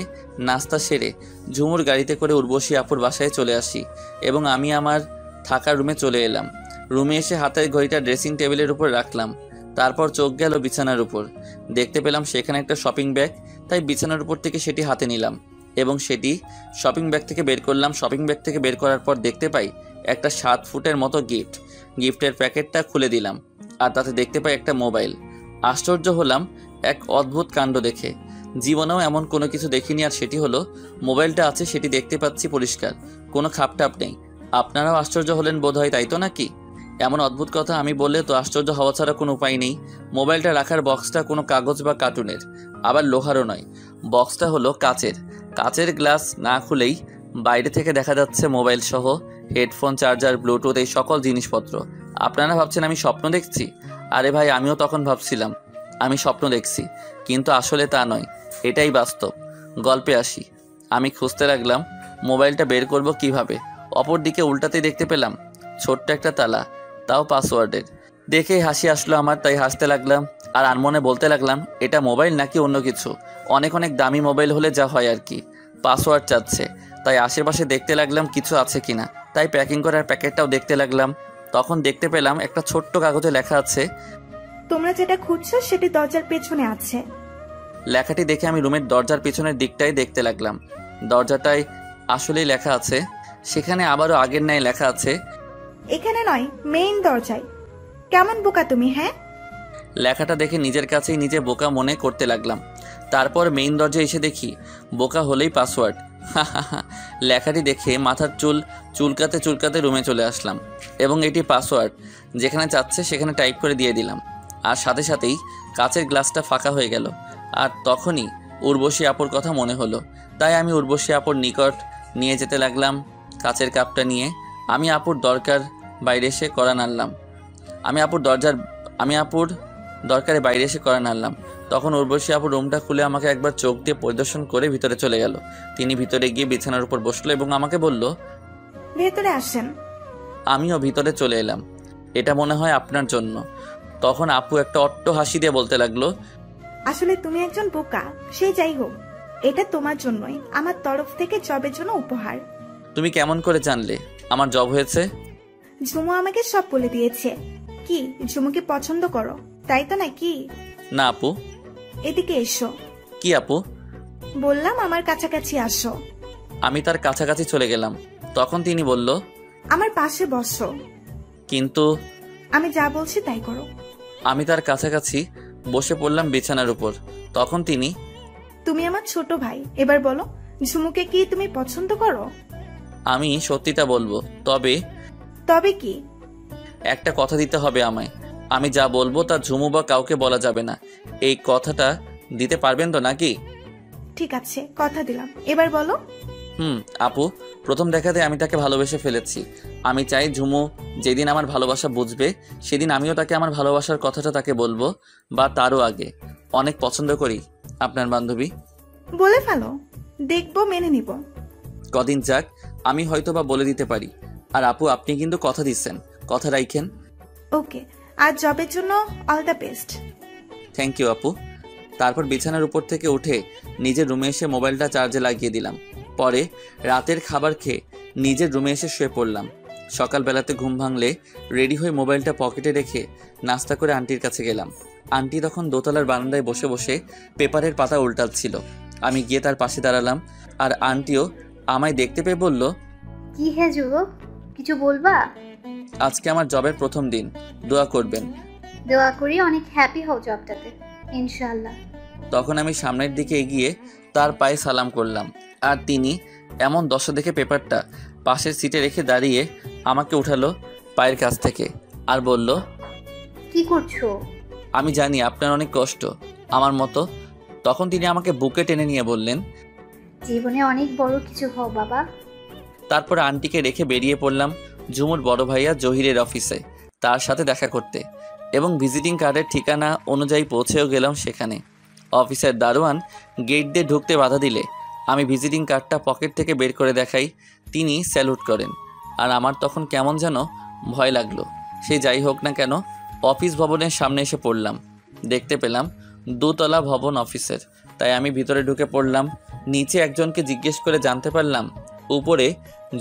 নাস্তা সেরে ঝুমুর গাড়িতে করে উর্বশী আপুর বাসায় চলে আসি এবং আমি আমার থাকার রুমে চলে এলাম। রুমে এসে হাতের ঘড়িটা ড্রেসিং টেবিলের উপর রাখলাম। তারপর চোখ গেল বিছানার উপর। দেখতে পেলাম সেখানে একটা শপিং ব্যাগ, তাই বিছানার উপর থেকে সেটি হাতে নিলাম এবং সেটি শপিং ব্যাগ থেকে বের করলাম। শপিং ব্যাগ থেকে বের করার পর দেখতে পাই একটা 7 ফুটের মতো গিফট। গিফটের প্যাকেটটা খুলে দিলাম আর তাতে দেখতে পাই একটা মোবাইল। আশ্চর্য হলাম এক অদ্ভুত কাণ্ড দেখে। জীবনেও এমন কোনো কিছু দেখিনি, আর সেটি হলো মোবাইলটা আছে, সেটি দেখতে পাচ্ছি পরিষ্কার, কোনো খাপটাপ নেই। আপনারাও আশ্চর্য হলেন বোধহয়, তাই তো নাকি? এমন অদ্ভুত কথা আমি বললে তো আশ্চর্য হওয়া ছাড়া কোনো উপায় নেই। মোবাইলটা রাখার বক্সটা কোনো কাগজ বা কার্টুনের, আবার লোহারও নয়। বক্সটা হলো কাচের গ্লাস না খুলেই বাইরে থেকে দেখা যাচ্ছে মোবাইল সহ হেডফোন, চার্জার, ব্লুটুথ, এই সকল জিনিসপত্র। আপনারা ভাবছেন আমি স্বপ্ন দেখছি? আরে ভাই, আমিও তখন ভাবছিলাম আমি স্বপ্ন দেখছি, কিন্তু আসলে তা নয়, এটাই বাস্তব। গল্পে আসি। আমি খুঁজতে লাগলাম মোবাইলটা বের করব কিভাবে। অপর দিকে উল্টাতেই দেখতে পেলাম ছোট্ট একটা তালা, তাও পাসওয়ার্ডের। দেখেই হাসি আসলো আমার, তাই হাসতে লাগলাম আর আনমনে বলতে লাগলাম এটা মোবাইল নাকি অন্য কিছু। অনেক অনেক দামি মোবাইল হলে যা হয় আর কি। পাসওয়ার্ড চাচ্ছে, তাই আশেপাশে দেখতে লাগলাম কিছু আছে কিনা। তাই প্যাকিং করার প্যাকেটটাও দেখতে লাগলাম। তখন দেখতে পেলাম একটা ছোট্ট কাগজে লেখা আছে, তোমরা যেটা খুঁজছো সেটি দরজার পেছনে আছে। লেখাটি দেখে আমি রুমের দরজার পিছনের দিকটাই দেখতে লাগলাম। দরজাটায় আসলেই লেখা আছে। সেখানে আবারও আগের ন্যায় লেখা আছে, এখানে নয়, মেইন দরজায়। কেমন বোকা তুমি, হ্যাঁ? লেখাটা দেখে নিজের কাছেই নিজে বোকা মনে করতে লাগলাম। তারপর মেইন দরজায় এসে দেখি বোকা হলেই পাসওয়ার্ড। লেখাটি দেখে মাথার চুলকাতে রুমে চলে আসলাম এবং এটি পাসওয়ার্ড। যেখানে চাচ্ছে সেখানে টাইপ করে দিয়ে দিলাম, আর সাথে সাথেই কাচের গ্লাসটা ফাঁকা হয়ে গেল। আর তখনই উর্বশী আপুর কথা মনে হলো, তাই আমি উর্বশী আপুর নিকট নিয়ে যেতে লাগলাম কাচের কাপটা নিয়ে। আমি আপুর দরকারে বাইরে এসে করা নাড়লাম। তখন উর্বশী আপু রুমটা খুলে আমাকে একবার চোখ দিয়ে পরিদর্শন করে ভিতরে চলে গেল। তিনি ভিতরে গিয়ে বিছানার উপর বসলো এবং আমাকে বলল, ভেতরে আসেন। আমিও ভিতরে চলে এলাম। এটা মনে হয় আপনার জন্য। তখন আপু একটা অট্ট হাসি দিয়ে বলতে লাগলো, আসলে তুমি একজন বোকা, সে যাই হোক, এটা তোমার জন্যই আমার তরফ থেকে জবের জন্য উপহার। তুমি কেমন করে জানলে আমার জব হয়েছে? ঝুমু আমাকে সব বলে দিয়েছে। কি ঝুমুকে পছন্দ করো, তাই তো নাকি? না আপু। এদিকে এসো। কি আপু? বললাম আমার কাছাকাছি আসো। আমি তার কাছাকাছি চলে গেলাম। তখন তিনি বলল, আমার পাশে বসো। কিন্তু আমি যা বলছি তাই করো। আমি তার কাছাকাছি বসে পড়লাম বিছানার উপর। তখন তিনি, তুমি আমার ছোট ভাই, এবার বলো ঝুমুকে কি তুমি পছন্দ করো? আমি সত্যিটা বলবো, তবে কি? একটা কথা দিতে হবে আমায়। আমি যা বলবো তা ঝুমু বা কাউকে বলা যাবে না। এই কথাটা দিতে পারবেন তো নাকি? ঠিক আছে, কথা দিলাম, এবার বলো। আপু, প্রথম দেখাতে আমি তাকে ভালোবেসে ফেলেছি। আমি চাই ঝুমু যেদিন আমার ভালোবাসা বুঝবে সেদিন আমিও তাকে আমার ভালোবাসার কথাটা তাকে বলবো, বা তারও আগে। অনেক পছন্দ করি আপনার বান্ধবী। বলে ফেলো, দেখবো, মেনে নিব। কদিন যাক, আমি হয়তো বা বলে দিতে পারি। আর আপু, আপনি কিন্তু কথা দিচ্ছেন, কথা রাখেন। ওকে, আর জবের জন্য all the best. Thank you আপু। তারপর বিছানার উপর থেকে উঠে নিজের রুমে এসে মোবাইলটা চার্জে লাগিয়ে দিলাম। পরে রাতের খাবার খেয়ে নিজের রুমে এসে শুয়ে পড়লাম। সকালবেলাতে ঘুম ভাঙলে রেডি হয়ে মোবাইলটা পকেটে রেখে নাস্তা করে আন্টির কাছে গেলাম। আন্টি তখন দোতলার বারান্দায় বসে বসে পেপারের পাতা উল্টাচ্ছিল। আমি গিয়ে তার পাশে দাঁড়ালাম, আর আন্টিও আমায় দেখতে পেয়ে বলল, কি হে যুবক, কিছু বলবা? আজকে আমার জবের প্রথম দিন, দোয়া করবেন। দোয়া করি অনেক হ্যাপি হও জবটাতে, ইনশাআল্লাহ। তখন আমি সামনের দিকে এগিয়ে তার পায়ে সালাম করলাম, আর তিনি এমন দশা দেখে পেপারটা পাশের সিটে রেখে দাঁড়িয়ে আমাকে উঠালো পায়ের কাছ থেকে আর বলল, কি করছো? আমি জানি আপনার অনেক কষ্ট, আমার মতো। তখন তিনি আমাকে বুকে টেনে নিয়ে বললেন, জীবনে অনেক বড় কিছু হও বাবা। তারপর আন্টিকে রেখে বেরিয়ে পড়লাম ঝুমুর বড় ভাইয়া জহিরের অফিসে তার সাথে দেখা করতে, এবং ভিজিটিং কার্ডের ঠিকানা অনুযায়ী পৌঁছেও গেলাম সেখানে। অফিসের দারোয়ান গেট দিয়ে ঢুকতে বাধা দিলে আমি ভিজিটিং কার্ডটা পকেট থেকে বের করে দেখাই। তিনি স্যালুট করেন, আর আমার তখন কেমন যেন ভয় লাগলো। সে যাই হোক না কেন, অফিস ভবনের সামনে এসে পড়লাম। দেখতে পেলাম 2 তলা ভবন অফিসের, তাই আমি ভিতরে ঢুকে পড়লাম। নিচে একজনকে জিজ্ঞেস করে জানতে পারলাম উপরে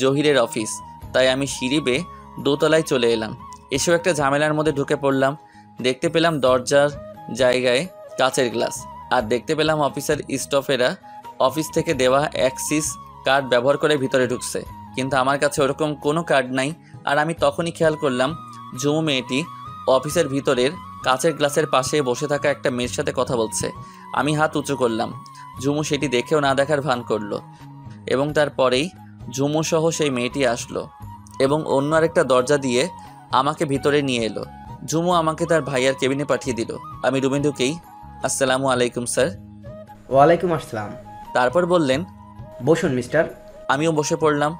জহিরের অফিস, তাই আমি সিঁড়ি বেয়ে 2 তলায় চলে এলাম। এসেও একটা ঝামেলার মধ্যে ঢুকে পড়লাম। দেখতে পেলাম দরজার জায়গায় কাচের গ্লাস, আর দেখতে পেলাম অফিসের স্টাফেরা অফিস থেকে দেওয়া অ্যাক্সিস কার্ড ব্যবহার করে ভিতরে ঢুকছে, কিন্তু আমার কাছে ওরকম কোনো কার্ড নাই। আর আমি তখনই খেয়াল করলাম ঝুমু মেয়েটি অফিসের ভিতরের কাচের গ্লাসের পাশে বসে থাকা একটা মেয়ের সাথে কথা বলছে। আমি হাত উঁচু করলাম, ঝুমু সেটি দেখেও না দেখার ভান করলো, এবং তারপরেই ঝুমু সহ সেই মেয়েটি আসলো এবং অন্য আরেকটা দরজা দিয়ে আমাকে ভিতরে নিয়ে এলো। ঝুমু আমাকে তার ভাইয়ার কেবিনে পাঠিয়ে দিল। আমি রুমে ঢুকেই আসসালামু আলাইকুম স্যার। ওয়ালাইকুম আসসালাম। তারপর বললেন বসুন মিস্টার। আমিও বসে পড়লাম।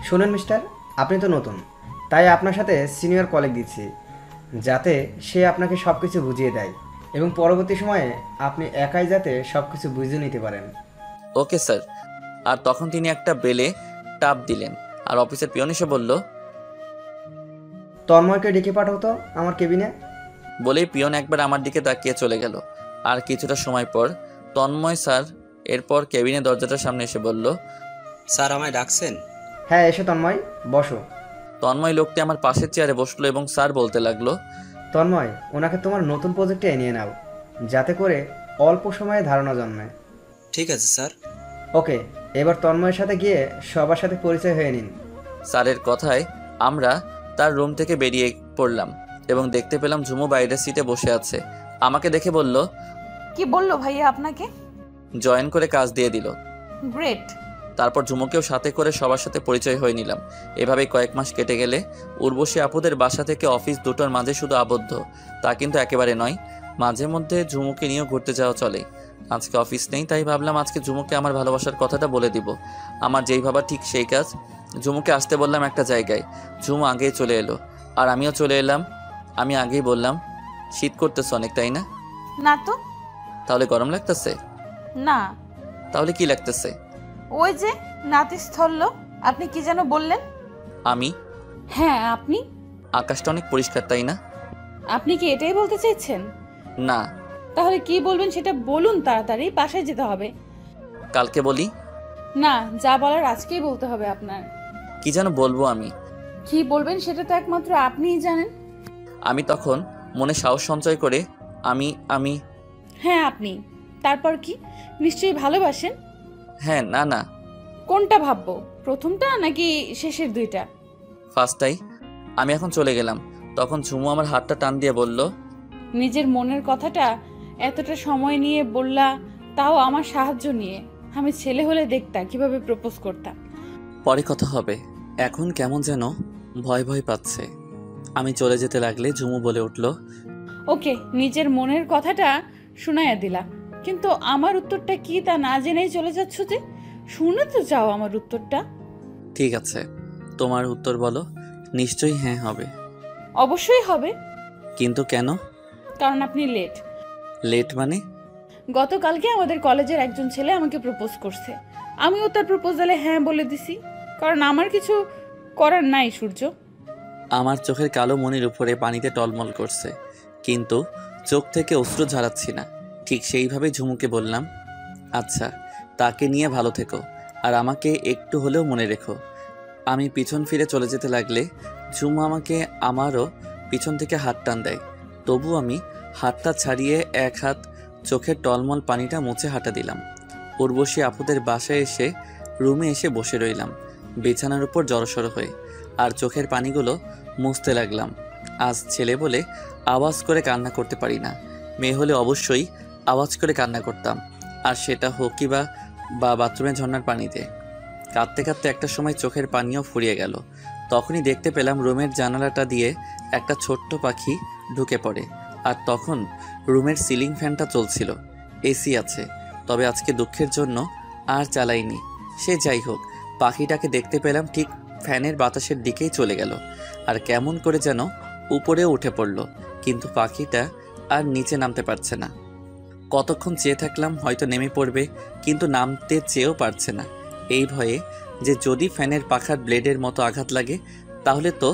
শুনুন মিস্টার, আপনি তো নতুন, তাই আপনার সাথে সিনিয়র কলিগ দিচ্ছি, যাতে সে আপনাকে সব কিছু বুঝিয়ে দেয় এবং পরবর্তী সময়ে আপনি একাই যাতে সব কিছু বুঝে নিতে পারেন। Okay sir. আর তখন তিনি একটা বেলে টাপ দিলেন, আর অফিসের পিয়ন এসে বলল তন্ময়কে ডেকে পাঠাও তো আমার কেবিনে। বলেই পিয়ন একবার আমার দিকে তাকিয়ে চলে গেল। আর কিছুটা সময় পর তন্ময় স্যার এরপর কেবিনে দরজাটার সামনে এসে বলল, স্যার আমায় ডাকছেন? হ্যাঁ, এসো তন্ময়, বসো। তন্ময় লোকটি আমার পাশের চেয়ারে বসলো এবং স্যার বলতে লাগলো, তন্ময়, ওনাকে তোমার নতুন প্রজেক্টে নিয়ে নাও, যাতে করে অল্প সময়ে ধারণা জন্মায়। ঠিক আছে স্যার। ওকে, এবার তন্ময়ের সাথে গিয়ে সবার সাথে পরিচয় হয়ে নিন। স্যারের কথায় আমরা তার রুম থেকে বেরিয়ে পড়লাম এবং দেখতে পেলাম ঝুমু বাইরের সিটে বসে আছে। আমাকে দেখে বলল, কি বললো ভাইয়া আপনাকে? জয়েন করে কাজ দিয়ে দিল। গ্রেট। তারপর ঝুমুকেও সাথে করে সবার সাথে পরিচয় হয়ে নিলাম। এভাবেই কয়েক মাস কেটে গেলে উর্বশী আপুদের বাসা থেকে অফিস দুটোর মাঝে শুধু আবদ্ধ তা কিন্তু একেবারে নয়, মাঝে মধ্যে ঝুমুকে নিয়েও ঘুরতে যাওয়া চলে। আজকে অফিস নেই, তাই ভাবলাম আজকে ঝুমুকে আমার ভালোবাসার কথাটা বলে দিব। আমার যেই ভাবা ঠিক সেই কাজ। ঝুমুকে আসতে বললাম একটা জায়গায়, ঝুমু আগেই চলে এলো, আর আমিও চলে এলাম। আমি আগেই বললাম, শীত করতেছে অনেক, তাই না? না তো। তাহলে গরম লাগতেছে? না। তাহলে কি লাগতেছে? ওই যে নাতিস্থল্য। আপনি কি যেন বললেন? আমি? হ্যাঁ আপনি। আকাশটা অনেক পরিষ্কার, তাই না? আপনি কি এটাই বলতে চাইছেন? না। তাহলে কি বলবেন সেটা বলুন, তাড়াতাড়ি বাসায় যেতে হবে। কালকে বলি? না, যা বলার আজকেই বলতে হবে আপনার। কি যেন বলবো আমি? কি বলবেন সেটা তো একমাত্র আপনিই জানেন। আমি তখন মনে সাহস সঞ্চয় করে আমি হ্যাঁ আপনি। তারপর কি? নিশ্চয়ই ভালোবাসেন। হ্যাঁ। না না। কোনটা ভাববো, প্রথমটা নাকি শেষের দুইটা? ফার্স্টটাই। আমি এখন চলে গেলাম। তখন ঝুমু আমার হাতটা টান দিয়ে বলল, নিজের মনের কথাটা এতটা সময় নিয়ে বললা, তাও আমার সাহায্য নিয়ে। আমি ছেলে হলে দেখতাম কিভাবে প্রপোজ করতাম। পরে কথা হবে, এখন কেমন যেন ভয় ভয় পাচ্ছে। আমি চলে যেতে লাগলে ঝুমু বলে উঠল, ওকে, নিজের মনের কথাটা শোনায়া দিলাম, কিন্তু আমার উত্তরটা কি তা না জেনেই চলে যাচ্ছ যে? শুনে তো যাও আমার উত্তরটা। ঠিক আছে, তোমার উত্তর বলো। নিশ্চয়ই হ্যাঁ হবে। অবশ্যই হবে। কিন্তু কেন? কারণ আপনি লেট। লেট মানে? গতকালকে আমাদের কলেজের একজন ছেলে আমাকে প্রপোজ করছে, আমিও তার প্রপোজালে হ্যাঁ বলে দিছি, কারণ আমার কিছু করার নাই সূর্য। আমার চোখের কালো মনির উপরে পানিতে টলমল করছে, কিন্তু চোখ থেকে অশ্রু ঝরাচ্ছি না। ঠিক সেইভাবে ঝুমুকে বললাম, আচ্ছা, তাকে নিয়ে ভালো থেকো, আর আমাকে একটু হলেও মনে রেখো। আমি পিছন ফিরে চলে যেতে লাগলে ঝুমু আমাকে আমারও পিছন থেকে হাত টান দেয়। তবু আমি হাতটা ছাড়িয়ে এক হাত চোখের টলমল পানিটা মুছে হাঁটা দিলাম। উর্বশী আপুদের বাসায় এসে রুমে এসে বসে রইলাম বিছানার উপর জড়সড় হয়ে, আর চোখের পানিগুলো মুছতে লাগলাম। আজ ছেলে বলে আওয়াজ করে কান্না করতে পারি না, মেয়ে হলে অবশ্যই আওয়াজ করে কান্না করতাম, আর সেটা হোকি বা বাথরুমে ঝর্ণার পানিতে। কাঁদতে কাঁদতে একটা সময় চোখের পানিও ফুরিয়ে গেল। তখনই দেখতে পেলাম রুমের জানালাটা দিয়ে একটা ছোট্ট পাখি ঢুকে পড়ে, আর তখন রুমের সিলিং ফ্যানটা চলছিল। এসি আছে, তবে আজকে দুঃখের জন্য আর চালাইনি। সে যাই হোক, পাখিটাকে দেখতে পেলাম ঠিক ফ্যানের বাতাসের দিকেই চলে গেল আর কেমন করে যেন উপরেও উঠে পড়ল, কিন্তু পাখিটা আর নিচে নামতে পারছে না। কতক্ষণ চেয়ে থাকলাম হয়তো নেমে পড়বে, কিন্তু নামতে চেয়েও পারছে না। এই ভয়ে যে যদি ফ্যানের পাখার ব্লেডের মতো আঘাত লাগে তাহলে তো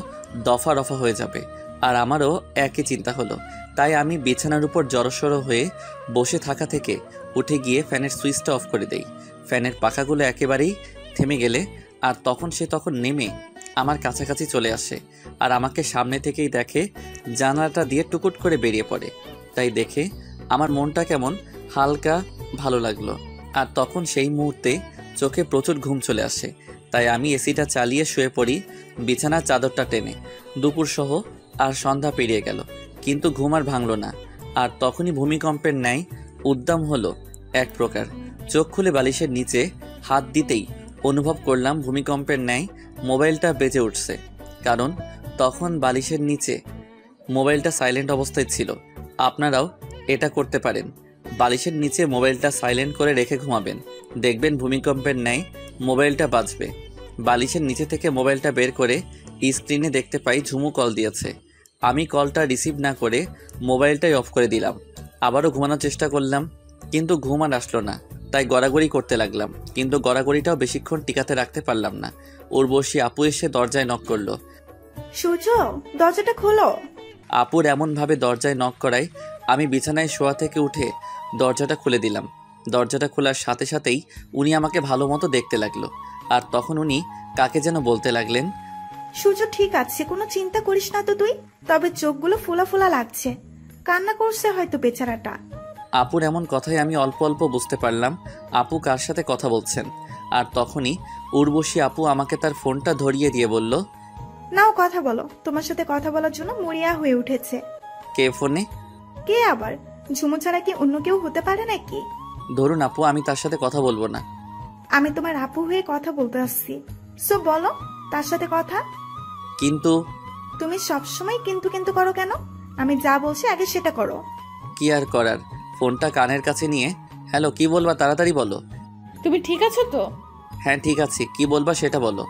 দফা রফা হয়ে যাবে। আর আমারও একই চিন্তা হলো, তাই আমি বিছানার উপর জড়সড় হয়ে বসে থাকা থেকে উঠে গিয়ে ফ্যানের সুইচটা অফ করে দেই। ফ্যানের পাখাগুলো একেবারেই থেমে গেলে আর সে তখন নেমে আমার কাছাকাছি চলে আসে আর আমাকে সামনে থেকেই দেখে, জানালাটা দিয়ে টুকুট করে বেরিয়ে পড়ে। তাই দেখে আমার মনটা কেমন হালকা ভালো লাগলো। আর তখন সেই মুহূর্তে চোখে প্রচুর ঘুম চলে আসে, তাই আমি এসিটা চালিয়ে শুয়ে পড়ি বিছানার চাদরটা টেনে। দুপুর সহ আর সন্ধ্যা পেরিয়ে গেল, কিন্তু ঘুম আর ভাঙল না। আর তখনই ভূমিকম্পের ন্যায় উদ্দাম হলো এক প্রকার। চোখ খুলে বালিশের নিচে হাত দিতেই অনুভব করলাম ভূমিকম্পের ন্যায় মোবাইলটা বেজে উঠছে, কারণ তখন বালিশের নিচে মোবাইলটা সাইলেন্ট অবস্থায় ছিল। আপনারাও এটা করতে পারেন, বালিশের নিচে মোবাইলটা সাইলেন্ট করে রেখে ঘুমাবেন, দেখবেন ভূমিকম্পের ন্যায় মোবাইলটা বাজবে। বালিশের নিচে থেকে মোবাইলটা বের করে স্ক্রিনে দেখতে পাই ঝুমু কল দিয়েছে। আমি কলটা রিসিভ না করে মোবাইলটাই অফ করে দিলাম। আবারও ঘুমানোর চেষ্টা করলাম, কিন্তু ঘুম আর আসলো না। তাই গড়াগড়ি করতে লাগলাম, কিন্তু গড়াগড়িটাও বেশিক্ষণ টিকাতে রাখতে পারলাম না। উর্বশী আপু এসে দরজায় নক করলো। সূর্য, দরজাটা খোলো। আপুর এমনভাবে দরজায় নক করায় আমি বিছানায় শোয়া থেকে উঠে দরজাটা খুলে দিলাম। দরজাটা খোলার সাথে সাথেই উনি আমাকে ভালো মতো দেখতে লাগলো, আর তখন উনি কাকে যেন বলতে লাগলেন। সূর্য ঠিক আছে, কোনো চিন্তা করিস না তো তুই, তবে চোখগুলো ফোলা ফোলা লাগছে, কান্না করছে হয়তো বেচারাটা। আপুর এমন কথাই আমি অল্প অল্প বুঝতে পারলাম আপু কার সাথে কথা বলছেন। আর তখনই উর্বশী আপু আমাকে তার ফোনটা ধরিয়ে দিয়ে বলল, নাও কথা বলো, তোমার সাথে কথা বলার জন্য মরিয়া হয়ে উঠেছে। কে ফোনে? কে আবার? ঝুমু ছাড়া কি অন্য কেউ হতে পারে নাকি? ধরুন আপু, আমি তার সাথে কথা বলবো না। আমি তোমার আপু হয়ে কথা বলতে আসছি, সো বলো তার সাথে কথা। কিন্তু তুমি সবসময় কিন্তু কিন্তু করো কেন? আমি যা বলছি আগে সেটা করো। কি আর করার, ফোনটা কানের কাছে নিয়ে হ্যালো কি বলবা তাড়াতাড়ি বলো। তুমি ঠিক আছো তো? হ্যাঁ ঠিক আছে, কি বলবা সেটা বলো।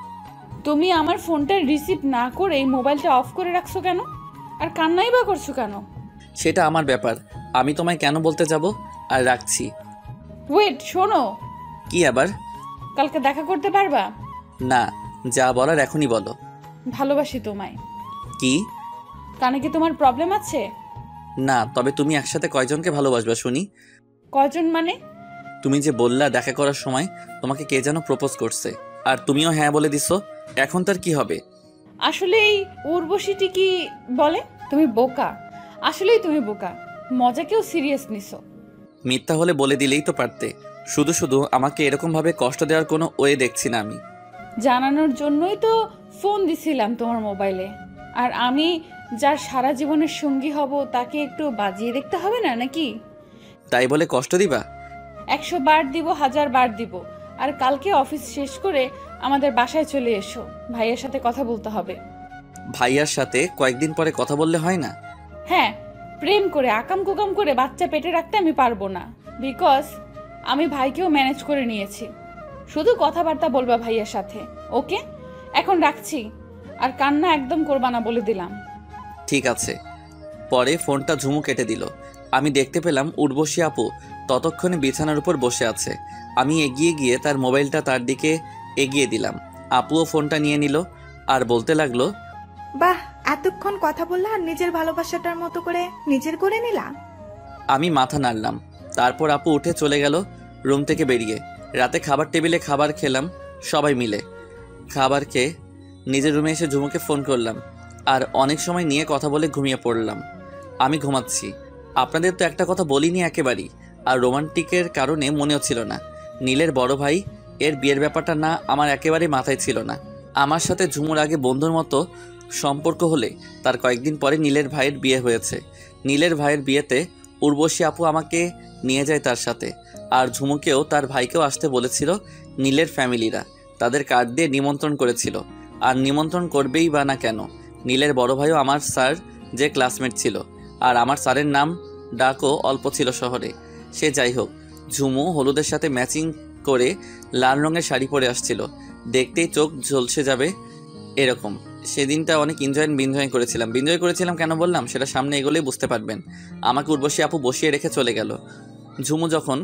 তুমি আমার ফোনটা রিসিভ না করে মোবাইলটা অফ করে রাখছো কেন? আর কান্নাই বা করছো কেন? সেটা আমার ব্যাপার, আমি তোমায় কেন বলতে যাব? আর রাখছি। ওয়েট, শোনো। কি আবার? কালকে দেখা করতে পারবা? না, যা বলার এখনই বলো। ভালোবাসি তোমায়। কি? কানে কি তোমার প্রবলেম আছে? না, তবে তুমি একসাথে কয়জনকে ভালোবাসবা শুনি? কয়জন মানে? তুমি যে বললা দেখা করার সময় তোমাকে কে যেন প্রপোজ করছে, আর তুমিও হ্যাঁ বলে দিছো, এখন তার কি হবে? আসলে এই উর্বশীটি কি বলে? তুমি বোকা, আসলেই তুমি বোকা, মজাকেও সিরিয়াস নিছো। মিথ্যা হলে বলে দিলেই তো পারতে, শুধু শুধু আমাকে এরকম ভাবে কষ্ট দেওয়ার কোনো ওয়ে দেখছি না আমি। জানানোর জন্যই তো ফোন দিছিলাম তোমার মোবাইলে। আর আমি যার সারা জীবনের সঙ্গী হব তাকে একটু বাজিয়ে দেখতে হবে না নাকি? তাই বলে কষ্ট দিবা? 100 বার দিব, 1000 বার দিব। আর কালকে অফিস শেষ করে আমাদের বাসায় চলে এসো, ভাইয়ের সাথে কথা বলতে হবে। ভাইয়ার সাথে কয়েকদিন পরে কথা বললে হয় না? হ্যাঁ, প্রেম করে আকাম কুকাম করে বাচ্চা পেটে রাখতে আমি পারবো না, বিকজ আমি ভাইকেও ম্যানেজ করে নিয়েছি। শুধু কথাবার্তা বলবা ভাইয়ের সাথে, ওকে? এখন রাখছি, আর কান্না একদম করবা না বলে দিলাম। ঠিক আছে। পরে ফোনটা ঝুমু কেটে দিল। আমি দেখতে পেলাম উর্বশী আপু ততক্ষণে বিছানার উপর বসে আছে। আমি এগিয়ে গিয়ে তার মোবাইলটা তার দিকে এগিয়ে দিলাম। আপুও ফোনটা নিয়ে নিল আর বলতে লাগলো, বাহ, এতক্ষণ কথা বললা আর নিজের ভালোবাসাটার মতো করে নিজের করে নিলা। আমি মাথা নাড়লাম। তারপর আপু উঠে চলে গেল রুম থেকে বেরিয়ে। রাতে খাবার টেবিলে খাবার খেলাম সবাই মিলে। খাবার খেয়ে নিজের রুমে এসে ঝুমুকে ফোন করলাম আর অনেক সময় নিয়ে কথা বলে ঘুমিয়ে পড়লাম। আমি ঘুমাচ্ছি। আপনাদের তো একটা কথা বলিনি একেবারেই, আর রোমান্টিকের কারণে মনেও ছিল না। নীলের বড় ভাই এর বিয়ের ব্যাপারটা না আমার একেবারেই মাথায় ছিল না। আমার সাথে ঝুমুর আগে বন্ধুর মতো সম্পর্ক হলে তার কয়েকদিন পরে নীলের ভাইয়ের বিয়ে হয়েছে। নীলের ভাইয়ের বিয়েতে উর্বশী আপু আমাকে নিয়ে যায় তার সাথে, আর ঝুমুকেও তার ভাইকেও আসতে বলেছিল। নীলের ফ্যামিলিরা তাদের কার্ড দিয়ে নিমন্ত্রণ করেছিল, আর নিমন্ত্রণ করবেই বা না কেন, নীলের বড় ভাইও আমার স্যার যে ক্লাসমেট ছিল, আর আমার স্যারের নাম ডাকও অল্প ছিল শহরে। সে যাই হোক, ঝুমু হলুদের সাথে ম্যাচিং করে লাল রঙের শাড়ি পরে আসছিল, দেখতেই চোখ ঝলসে যাবে এরকম। সেদিনটা অনেক বিনজয় করেছিলাম কেন বললাম সেটা সামনে এগোলেই বুঝতে পারবেন। আমাকে উর্বশী আপু বসিয়ে রেখে চলে গেল। ঝুমু যখন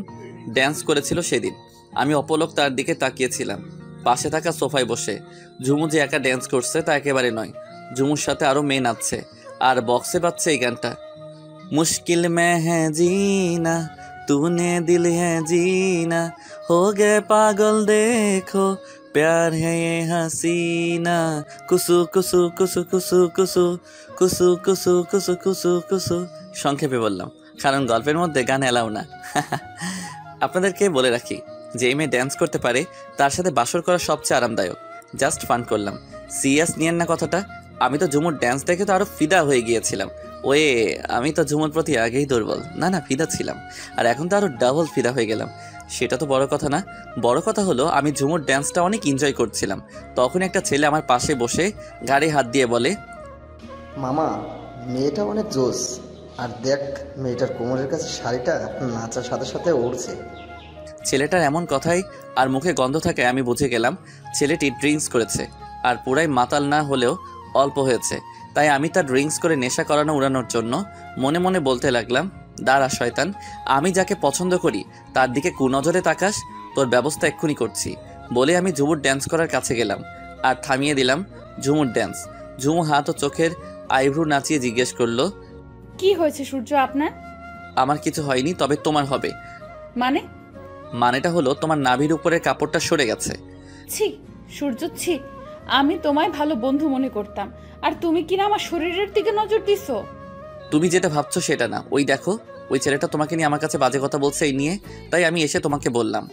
ড্যান্স করেছিল সেদিন আমি অপলক তার দিকে তাকিয়েছিলাম, পাশে থাকা সোফায় বসে। ঝুমু যে একা ড্যান্স করছে তা একেবারে নয়, ঝুমুর সাথে আরও মেয়ে নাচছে আর বক্সে বাজছে এই গানটা, মুশকিল মে হ্যাঁ জিনা तूने दिल है जीना हो गए पागल देखो प्यार है ये हसीना कुसु कुसु कुसु कुसु कुसु कुसु कुसु कुसु कुसु कुसु। সংক্ষেপে বললাম কারণ গল্পের মধ্যে গান এলাও না। আপনাদেরকে বলে রাখি যে এই মেয়ে ড্যান্স করতে পারে তার সাথে বাসর করা সবচেয়ে আরামদায়ক। জাস্ট ফান করলাম, সিরিয়াস নিয়েন না কথাটা। আমি তো ঝুমুর ড্যান্স দেখে তো আরও ফিদা হয়ে গিয়েছিলাম। ওয়ে আমি তো ঝুমুর প্রতি আগেই দুর্বল, না ফিদা ছিলাম, আর এখন তো আরও ডাবল ফিদা হয়ে গেলাম। সেটা তো বড় কথা না, বড় কথা হলো আমি ঝুমুর ড্যান্সটা অনেক এনজয় করছিলাম। তখন একটা ছেলে আমার পাশে বসে গাড়ি হাত দিয়ে বলে, মামা মেয়েটা অনেক জোস, আর দেখ মেয়েটার কোমরের কাছে শাড়িটা নাচার সাথে সাথে উড়ছে। ছেলেটার এমন কথাই আর মুখে গন্ধ থাকে আমি বুঝে গেলাম ছেলেটি ড্রিঙ্কস করেছে, আর পুরাই মাতাল না হলেও অল্প হয়েছে। তাই আমি তার ড্রিঙ্কস করে নেশা করানো উড়ানোর জন্য মনে মনে বলতে লাগলাম, দাঁড়া শয়তান, আমি যাকে পছন্দ করি তার দিকে কুনজরে তাকাস, তোর ব্যবস্থা এক্ষুনি করছি। বলে আমি ঝুমুর ড্যান্স করার কাছে গেলাম আর থামিয়ে দিলাম ঝুমুর ড্যান্স। ঝুমু হাত ও চোখের আইব্রু নাচিয়ে জিজ্ঞেস করলো, কি হয়েছে সূর্য আপনার? আমার কিছু হয়নি, তবে তোমার হবে। মানেটা হলো তোমার নাভির উপরের কাপড়টা সরে গেছে। ছি সূর্য ছি, আমি তোমায় ভালো বন্ধু মনে করতাম, আর তুমি কিনা আমার শরীরের দিকে নজর দিছো। তুমি যেটা ভাবছো সেটা না, ওই দেখো ওই ছেলেটা তোমাকে নিয়ে আমার কাছে বাজে কথা বলছে এই নিয়ে, তাই আমি এসে তোমাকে বললাম।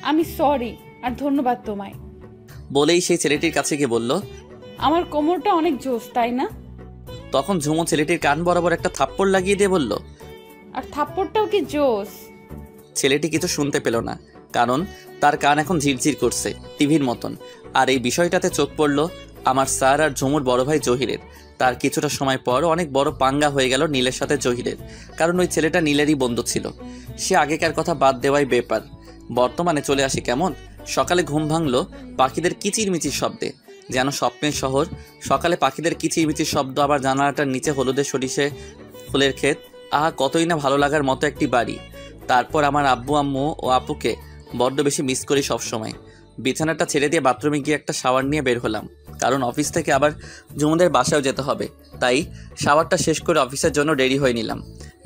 আমি সরি, আর ধন্যবাদ তোমায়। বলেই সেই ছেলেটির কাছে গিয়ে বলল, আমার কোমরটা অনেক জোস তাই না? তখন ঝুমু ছেলেটির কান বরাবর একটা থাপ্পড় লাগিয়ে দিয়ে বলল, আর থাপ্পড়টাও কি জোস? ছেলেটি কিছু শুনতে পেল না, কারণ তার কান এখন ঝিরঝির করছে টিভির মতন। আর এই বিষয়টাতে চোখ পড়ল আমার স্যার আর ঝুমুর বড় ভাই জহিরের। তার কিছুটা সময় পর অনেক বড় পাঙ্গা হয়ে গেল নীলের সাথে জহিরের, কারণ ওই ছেলেটা নীলেরই বন্ধু ছিল। সে আগেকার কথা বাদ দেওয়াই বেপার। বর্তমানে চলে আসি কেমন, সকালে ঘুম ভাঙলো পাখিদের কিচিরমিচির শব্দে, যেন স্বপ্নের শহর। সকালে পাখিদের কিচিরমিচির শব্দ, আবার জানালাটার নিচে হলুদের সরিষে ফুলের ক্ষেত, আহা কতই না ভালো লাগার মতো একটি বাড়ি। তারপর আমার আব্বু আম্মু ও আপুকে বড্ড বেশি মিস করি সবসময়। বিছানাটা ছেড়ে দিয়ে বাথরুমে গিয়ে একটা শাওয়ার নিয়ে বের হলাম, কারণ অফিস থেকে আবার ঝুমুদের বাসায়ও যেতে হবে। তাই শাওয়ারটা শেষ করে অফিসের জন্য রেডি হয়ে নিলাম।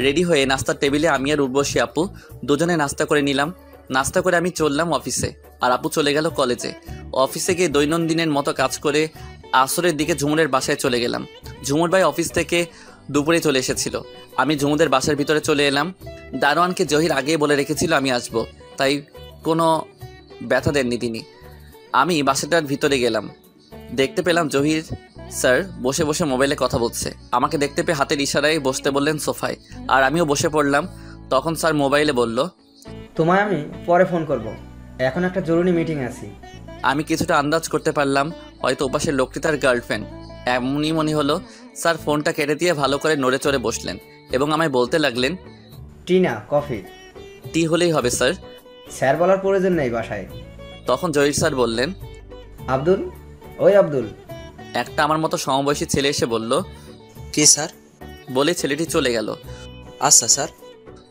রেডি হয়ে নাস্তার টেবিলে আমি আর উর্বশী আপু দুজনে নাস্তা করে নিলাম। নাস্তা করে আমি চললাম অফিসে, আর আপু চলে গেল কলেজে। অফিসে গিয়ে দৈনন্দিনের মতো কাজ করে আসরের দিকে ঝুমুরের বাসায় চলে গেলাম। ঝুমুর ভাই অফিস থেকে দুপুরে চলে এসেছিল। আমি ঝুমুদের বাসার ভিতরে চলে এলাম। দারোয়ানকে জহির আগেই বলে রেখেছিল আমি আসব, তাই কোনো ব্যথা দেননি তিনি। আমি বাসাটার ভিতরে গেলাম, দেখতে পেলাম জহির স্যার বসে বসে মোবাইলে কথা বলছে। আমাকে দেখতে পেয়ে হাতের ইশারায় বসতে বললেন সোফায়, আর আমিও বসে পড়লাম। তখন স্যার মোবাইলে বলল, তোমায় আমি পরে ফোন করব, এখন একটা জরুরি মিটিং আছি। আমি কিছুটা আন্দাজ করতে পারলাম হয়তো ওপাশের লোকটি তার গার্লফ্রেন্ড। এমনই মনে হলো। স্যার ফোনটা কেটে দিয়ে ভালো করে নড়ে চড়ে বসলেন এবং আমায় বলতে লাগলেন, টি না কফি? টি হলেই হবে স্যার। স্যার বলার প্রয়োজন নেই বাসায়। তখন জহির স্যার বললেন, আব্দুল, ওই আব্দুল। একটা আমার মতো সমবয়সী ছেলে এসে বলল, কি স্যার? বলে ছেলেটি চলে গেল। আচ্ছা স্যার।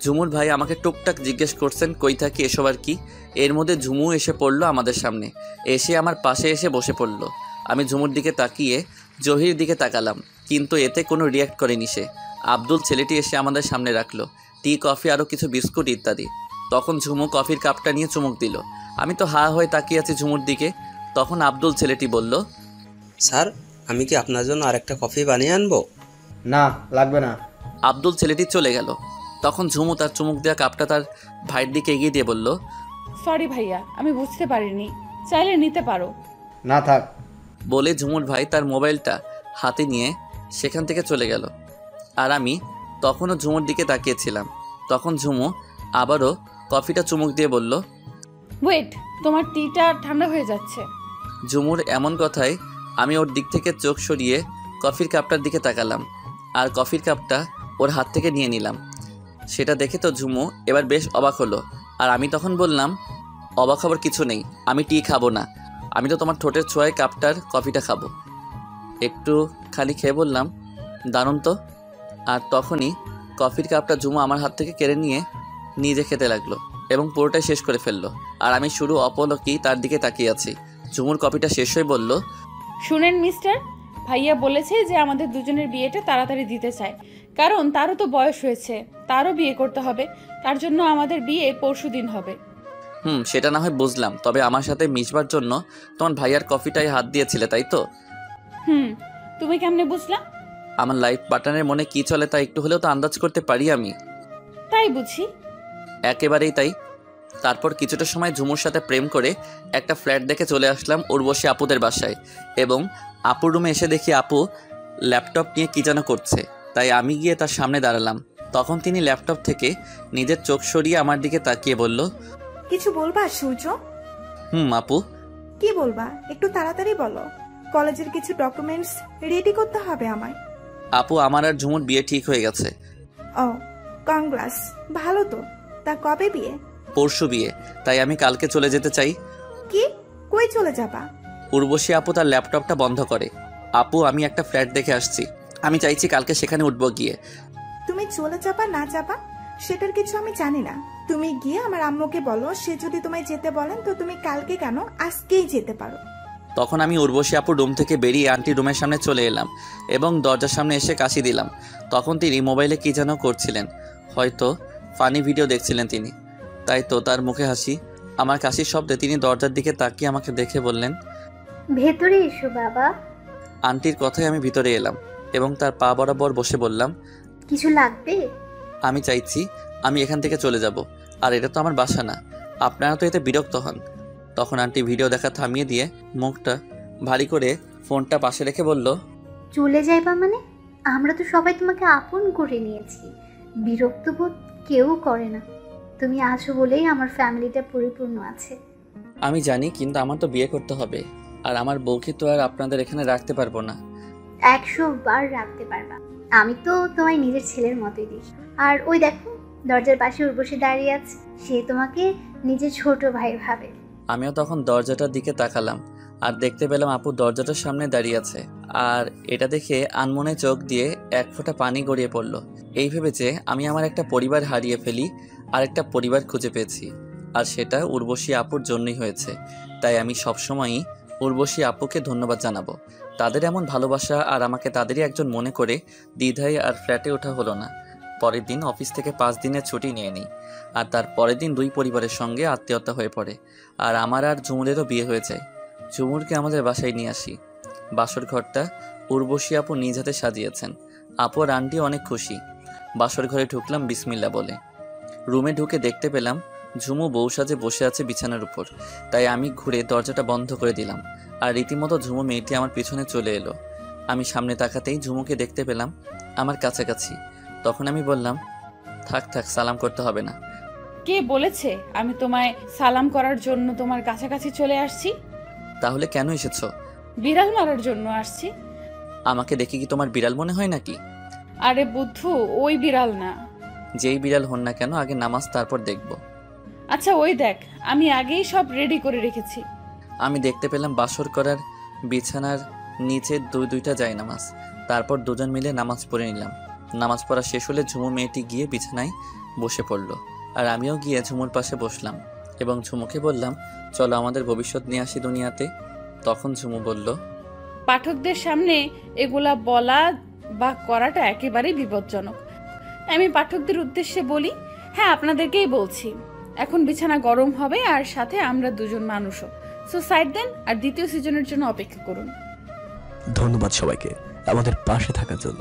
ঝুমুর ভাই আমাকে টুকটাক জিজ্ঞেস করছেন কই থাকি এসব আর কি। এর মধ্যে ঝুমু এসে পড়লো আমাদের সামনে, এসে আমার পাশে এসে বসে পড়লো। আমি ঝুমুর দিকে তাকিয়ে জহির দিকে তাকালাম, কিন্তু এতে কোনো রিয়াক্ট করেনি সে। আব্দুল ছেলেটি এসে আমাদের সামনে রাখলো টি, কফি, আরও কিছু বিস্কুট ইত্যাদি। তখন ঝুমু কফির কাপটা নিয়ে চুমুক দিল। আমি তো হা হয়ে তাকিয়ে আছি ঝুমুর দিকে। তখন আব্দুল ছেলেটি বলল, স্যার আমি কি আপনার জন্য আরেকটা কফি বানিয়ে আনবো? না লাগবে না। আব্দুল ছেলেটি চলে গেল। তখন ঝুমু তার চুমুক দেওয়া কাপটা তার ভাইয়ের দিকে এগিয়ে দিয়ে বলল, সরি ভাইয়া, আমি বুঝতে পারিনি, চাইলে নিতে পারো। না থাক। বলে ঝুমুর ভাই তার মোবাইলটা হাতে নিয়ে সেখান থেকে চলে গেল। আর আমি তখনও ঝুমুর দিকে তাকিয়েছিলাম। তখন ঝুমু আবারও কফিটা চুমুক দিয়ে বলল, ওয়েট, তোমার টিটা ঠান্ডা হয়ে যাচ্ছে। ঝুমুর এমন কথায় আমি ওর দিক থেকে চোখ সরিয়ে কফির কাপটার দিকে তাকালাম, আর কফির কাপটা ওর হাত থেকে নিয়ে নিলাম। সেটা দেখে তো ঝুমু এবার বেশ অবাক হলো। আর আমি তখন বললাম, অবাক হবার কিছু নেই, আমি টি খাবো না। আমি তো তোমার ঠোঁটের ছোঁয়ায় কাপটার কফিটা খাবো। একটু খালি খেয়ে বললাম, দারুণ তো। আর তখনই কফির কাপটা ঝুমু আমার হাত থেকে কেড়ে নিয়ে নিজে খেতে লাগলো এবং পুরোটাই শেষ করে ফেললো। আর আমি শুধু অপলকই তার দিকে তাকিয়ে আছি। ঝুমুর কফিটা শেষ হয়ে বলল, শুনেন মিস্টার, ভাইয়া বলেছে যে আমাদের দুজনের বিয়েটা তাড়াতাড়ি দিতে চায়, কারণ তারও তো বয়স হয়েছে, তারও বিয়ে করতে হবে। তার জন্য আমাদের বিয়ে পরশুদিন হবে। সেটা না হয় বুঝলাম, তবে আমার সাথে মিশবার জন্য তোমার ভাইয়ার কফিটাই হাত দিয়েছিলে, তাই তো? তুমি কেমনে বুঝলা? আমার লাইফ পার্টনারের মনে কি চলে তা একটু হলেও তো আন্দাজ করতে পারি আমি। তাই বুঝি? একেবারেই তাই। তারপর কিছুটা সময় ঝুমুর সাথে প্রেম করে একটা ফ্ল্যাট দেখে চলে আসলাম উর্বশী আপুদের বাসায়, এবং আপুর রুমে এসে দেখি আপু ল্যাপটপ নিয়ে কী যেন করছে। তাই আমি গিয়ে তার সামনে দাঁড়ালাম। তখন তিনি ল্যাপটপ থেকে নিজের চোখ সরিয়ে আমার দিকে তাকিয়ে বলল, কিছু বলবা সূর্য? আপু। কি বলবা? একটু তাড়াতাড়ি বলো, কলেজের কিছু ডকুমেন্টস রেডি করতে হবে আমায়। আপু, আমার আর ঝুমুর বিয়ে ঠিক হয়ে গেছে। ও, কংগ্রাস, ভালো তো। তা কবে বিয়ে? পরশু বিয়ে, তাই আমি কালকে চলে যেতে চাই। কি? কই চলে যাবা? উর্বশী আপু তার ল্যাপটপটা বন্ধ করে, আপু আমি একটা ফ্ল্যাট দেখে আসছি, আমি চাইছি কালকে সেখানে উঠবো গিয়ে। তুমি চলে যাবা না যাবা সেটার কিছু আমি জানি না। তুমি গিয়ে আমার আম্মুকে বলো, সে যদি তোমায় যেতে বলেন তো তুমি কালকে কেন আজকেই যেতে পারো। তখন আমি উর্বশী আপুর রুম থেকে বেরিয়ে আন্টি রুমের সামনে চলে এলাম এবং দরজার সামনে এসে কাশি দিলাম। তখন তিনি মোবাইলে কী যেন করছিলেন, হয়তো ফানি ভিডিও দেখছিলেন তিনি, তাই তো তার মুখে হাসি। আমার কাশির শব্দে তিনি দরজার দিকে তাকিয়ে আমাকে দেখে বললেন, ভেতরে এসো বাবা। আন্টির কথায় আমি ভিতরে এলাম এবং তার পা বরাবর বসে বললাম, কিছু লাগবে? আমি চাইছি আমি এখান থেকে চলে যাব, আর এটা তো আমার বাসা না, আপনারা তো এতে বিরক্ত হন। তখন আন্টি ভিডিও দেখা থামিয়ে দিয়ে মুখটা ভারী করে ফোনটা পাশে রেখে বলল, চলে যাইবা মানে? আমরা তো সবাই তোমাকে আপন করে নিয়েছি, বিরক্ত বোধ কেউ করে না। তুমি আছো বলেই আমার ফ্যামিলিটা পরিপূর্ণ আছে। আমি জানি, কিন্তু আমার তো বিয়ে করতে হবে, আর আমার বউকে তো আর আপনাদের এখানে রাখতে পারবো না। 100 বার রাখতে পারবা, আমি তো তোমায় নিজের ছেলের মতোই দেখি। আর ওই দেখো দরজার পাশে উর্বশী দাঁড়িয়ে আছে, সে তোমাকে নিজের ছোট ভাই ভাবে। আমিও তখন দরজাটার দিকে তাকালাম আর দেখতে পেলাম আপু দরজাটার সামনে দাঁড়িয়ে আছে, আর এটা দেখে আনমনে চোখ দিয়ে এক ফোঁটা পানি গড়িয়ে পড়ল। এই ভেবেছে আমি আমার একটা পরিবার হারিয়ে ফেলি আর একটা পরিবার খুঁজে পেয়েছি, আর সেটা উর্বশী আপুর জন্যই হয়েছে। তাই আমি সবসময়ই উর্বশী আপুকে ধন্যবাদ জানাবো। তাদের এমন ভালোবাসা আর আমাকে তাদেরই একজন মনে করে দ্বিধায় আর ফ্ল্যাটে ওঠা হলো না। পরের দিন অফিস থেকে 5 দিনের ছুটি নিয়ে নিই, আর তার পরের দিন 2 পরিবারের সঙ্গে আত্মীয়তা হয়ে পড়ে, আর আমার আর ঝুমুরেরও বিয়ে হয়ে যায়। ঝুমুরকে আমাদের বাসায় নিয়ে আসি। বাসর ঘরটা উর্বশী আপু নিজ হাতে সাজিয়েছেন। আপু আর আন্টি অনেক খুশি। বাসর ঘরে ঢুকলাম বিসমিল্লা বলে। রুমে ঢুকে দেখতে পেলাম ঝুমু বউ সাজে বসে আছে বিছানার উপর, তাই আমি ঘুরে দরজাটা বন্ধ করে দিলাম, আর রীতিমতো ঝুমু মেয়েটি আমার পিছনে চলে এলো। আমি সামনে তাকাতেই ঝুমুকে দেখতে পেলাম আমার কাছাকাছি। তখন আমি বললাম, থাক থাক, সালাম করতে হবে না। কে বলেছে আমি তোমায় সালাম করার জন্য তোমার কাছাকাছি চলে আসছি? তাহলে কেন এসেছো? বিড়াল মারার জন্য আসছি। আমাকে দেখে কি তোমার বিড়াল মনে হয় নাকি? আরে বুদ্ধু, ওই বিড়াল না। যেই বিড়াল হন না কেন, আগে নামাজ, তারপর দেখব। আচ্ছা ওই দেখ, আমি আগেই সব রেডি করে রেখেছি। আমি দেখতে পেলাম বাসর করার বিছানার নিচে দুইটা জায়নামাজ। তারপর দুজন মিলে নামাজ পড়ে নিলাম। নামাজ পড়া শেষ হলে ঝুমু মেয়েটি গিয়ে বিছানায় বসে পড়ল, আর আমিও গিয়ে ঝুমুর পাশে বসলাম এবং ঝুমুকে বললাম, চলো আমাদের ভবিষ্যৎ নিয়ে আসি দুনিয়াতে। তখন ঝুমু বলল, পাঠকদের সামনে এগুলা বলা বা করাটা একেবারেই বিপজ্জনক। আমি পাঠকদের উদ্দেশ্যে বলি, হ্যাঁ আপনাদেরকেই বলছি, এখন বিছানা গরম হবে আর সাথে আমরা দুজন মানুষও। সো সাইড দেন আর দ্বিতীয় সিজনের জন্য অপেক্ষা করুন। ধন্যবাদ সবাইকে আমাদের পাশে থাকার জন্য।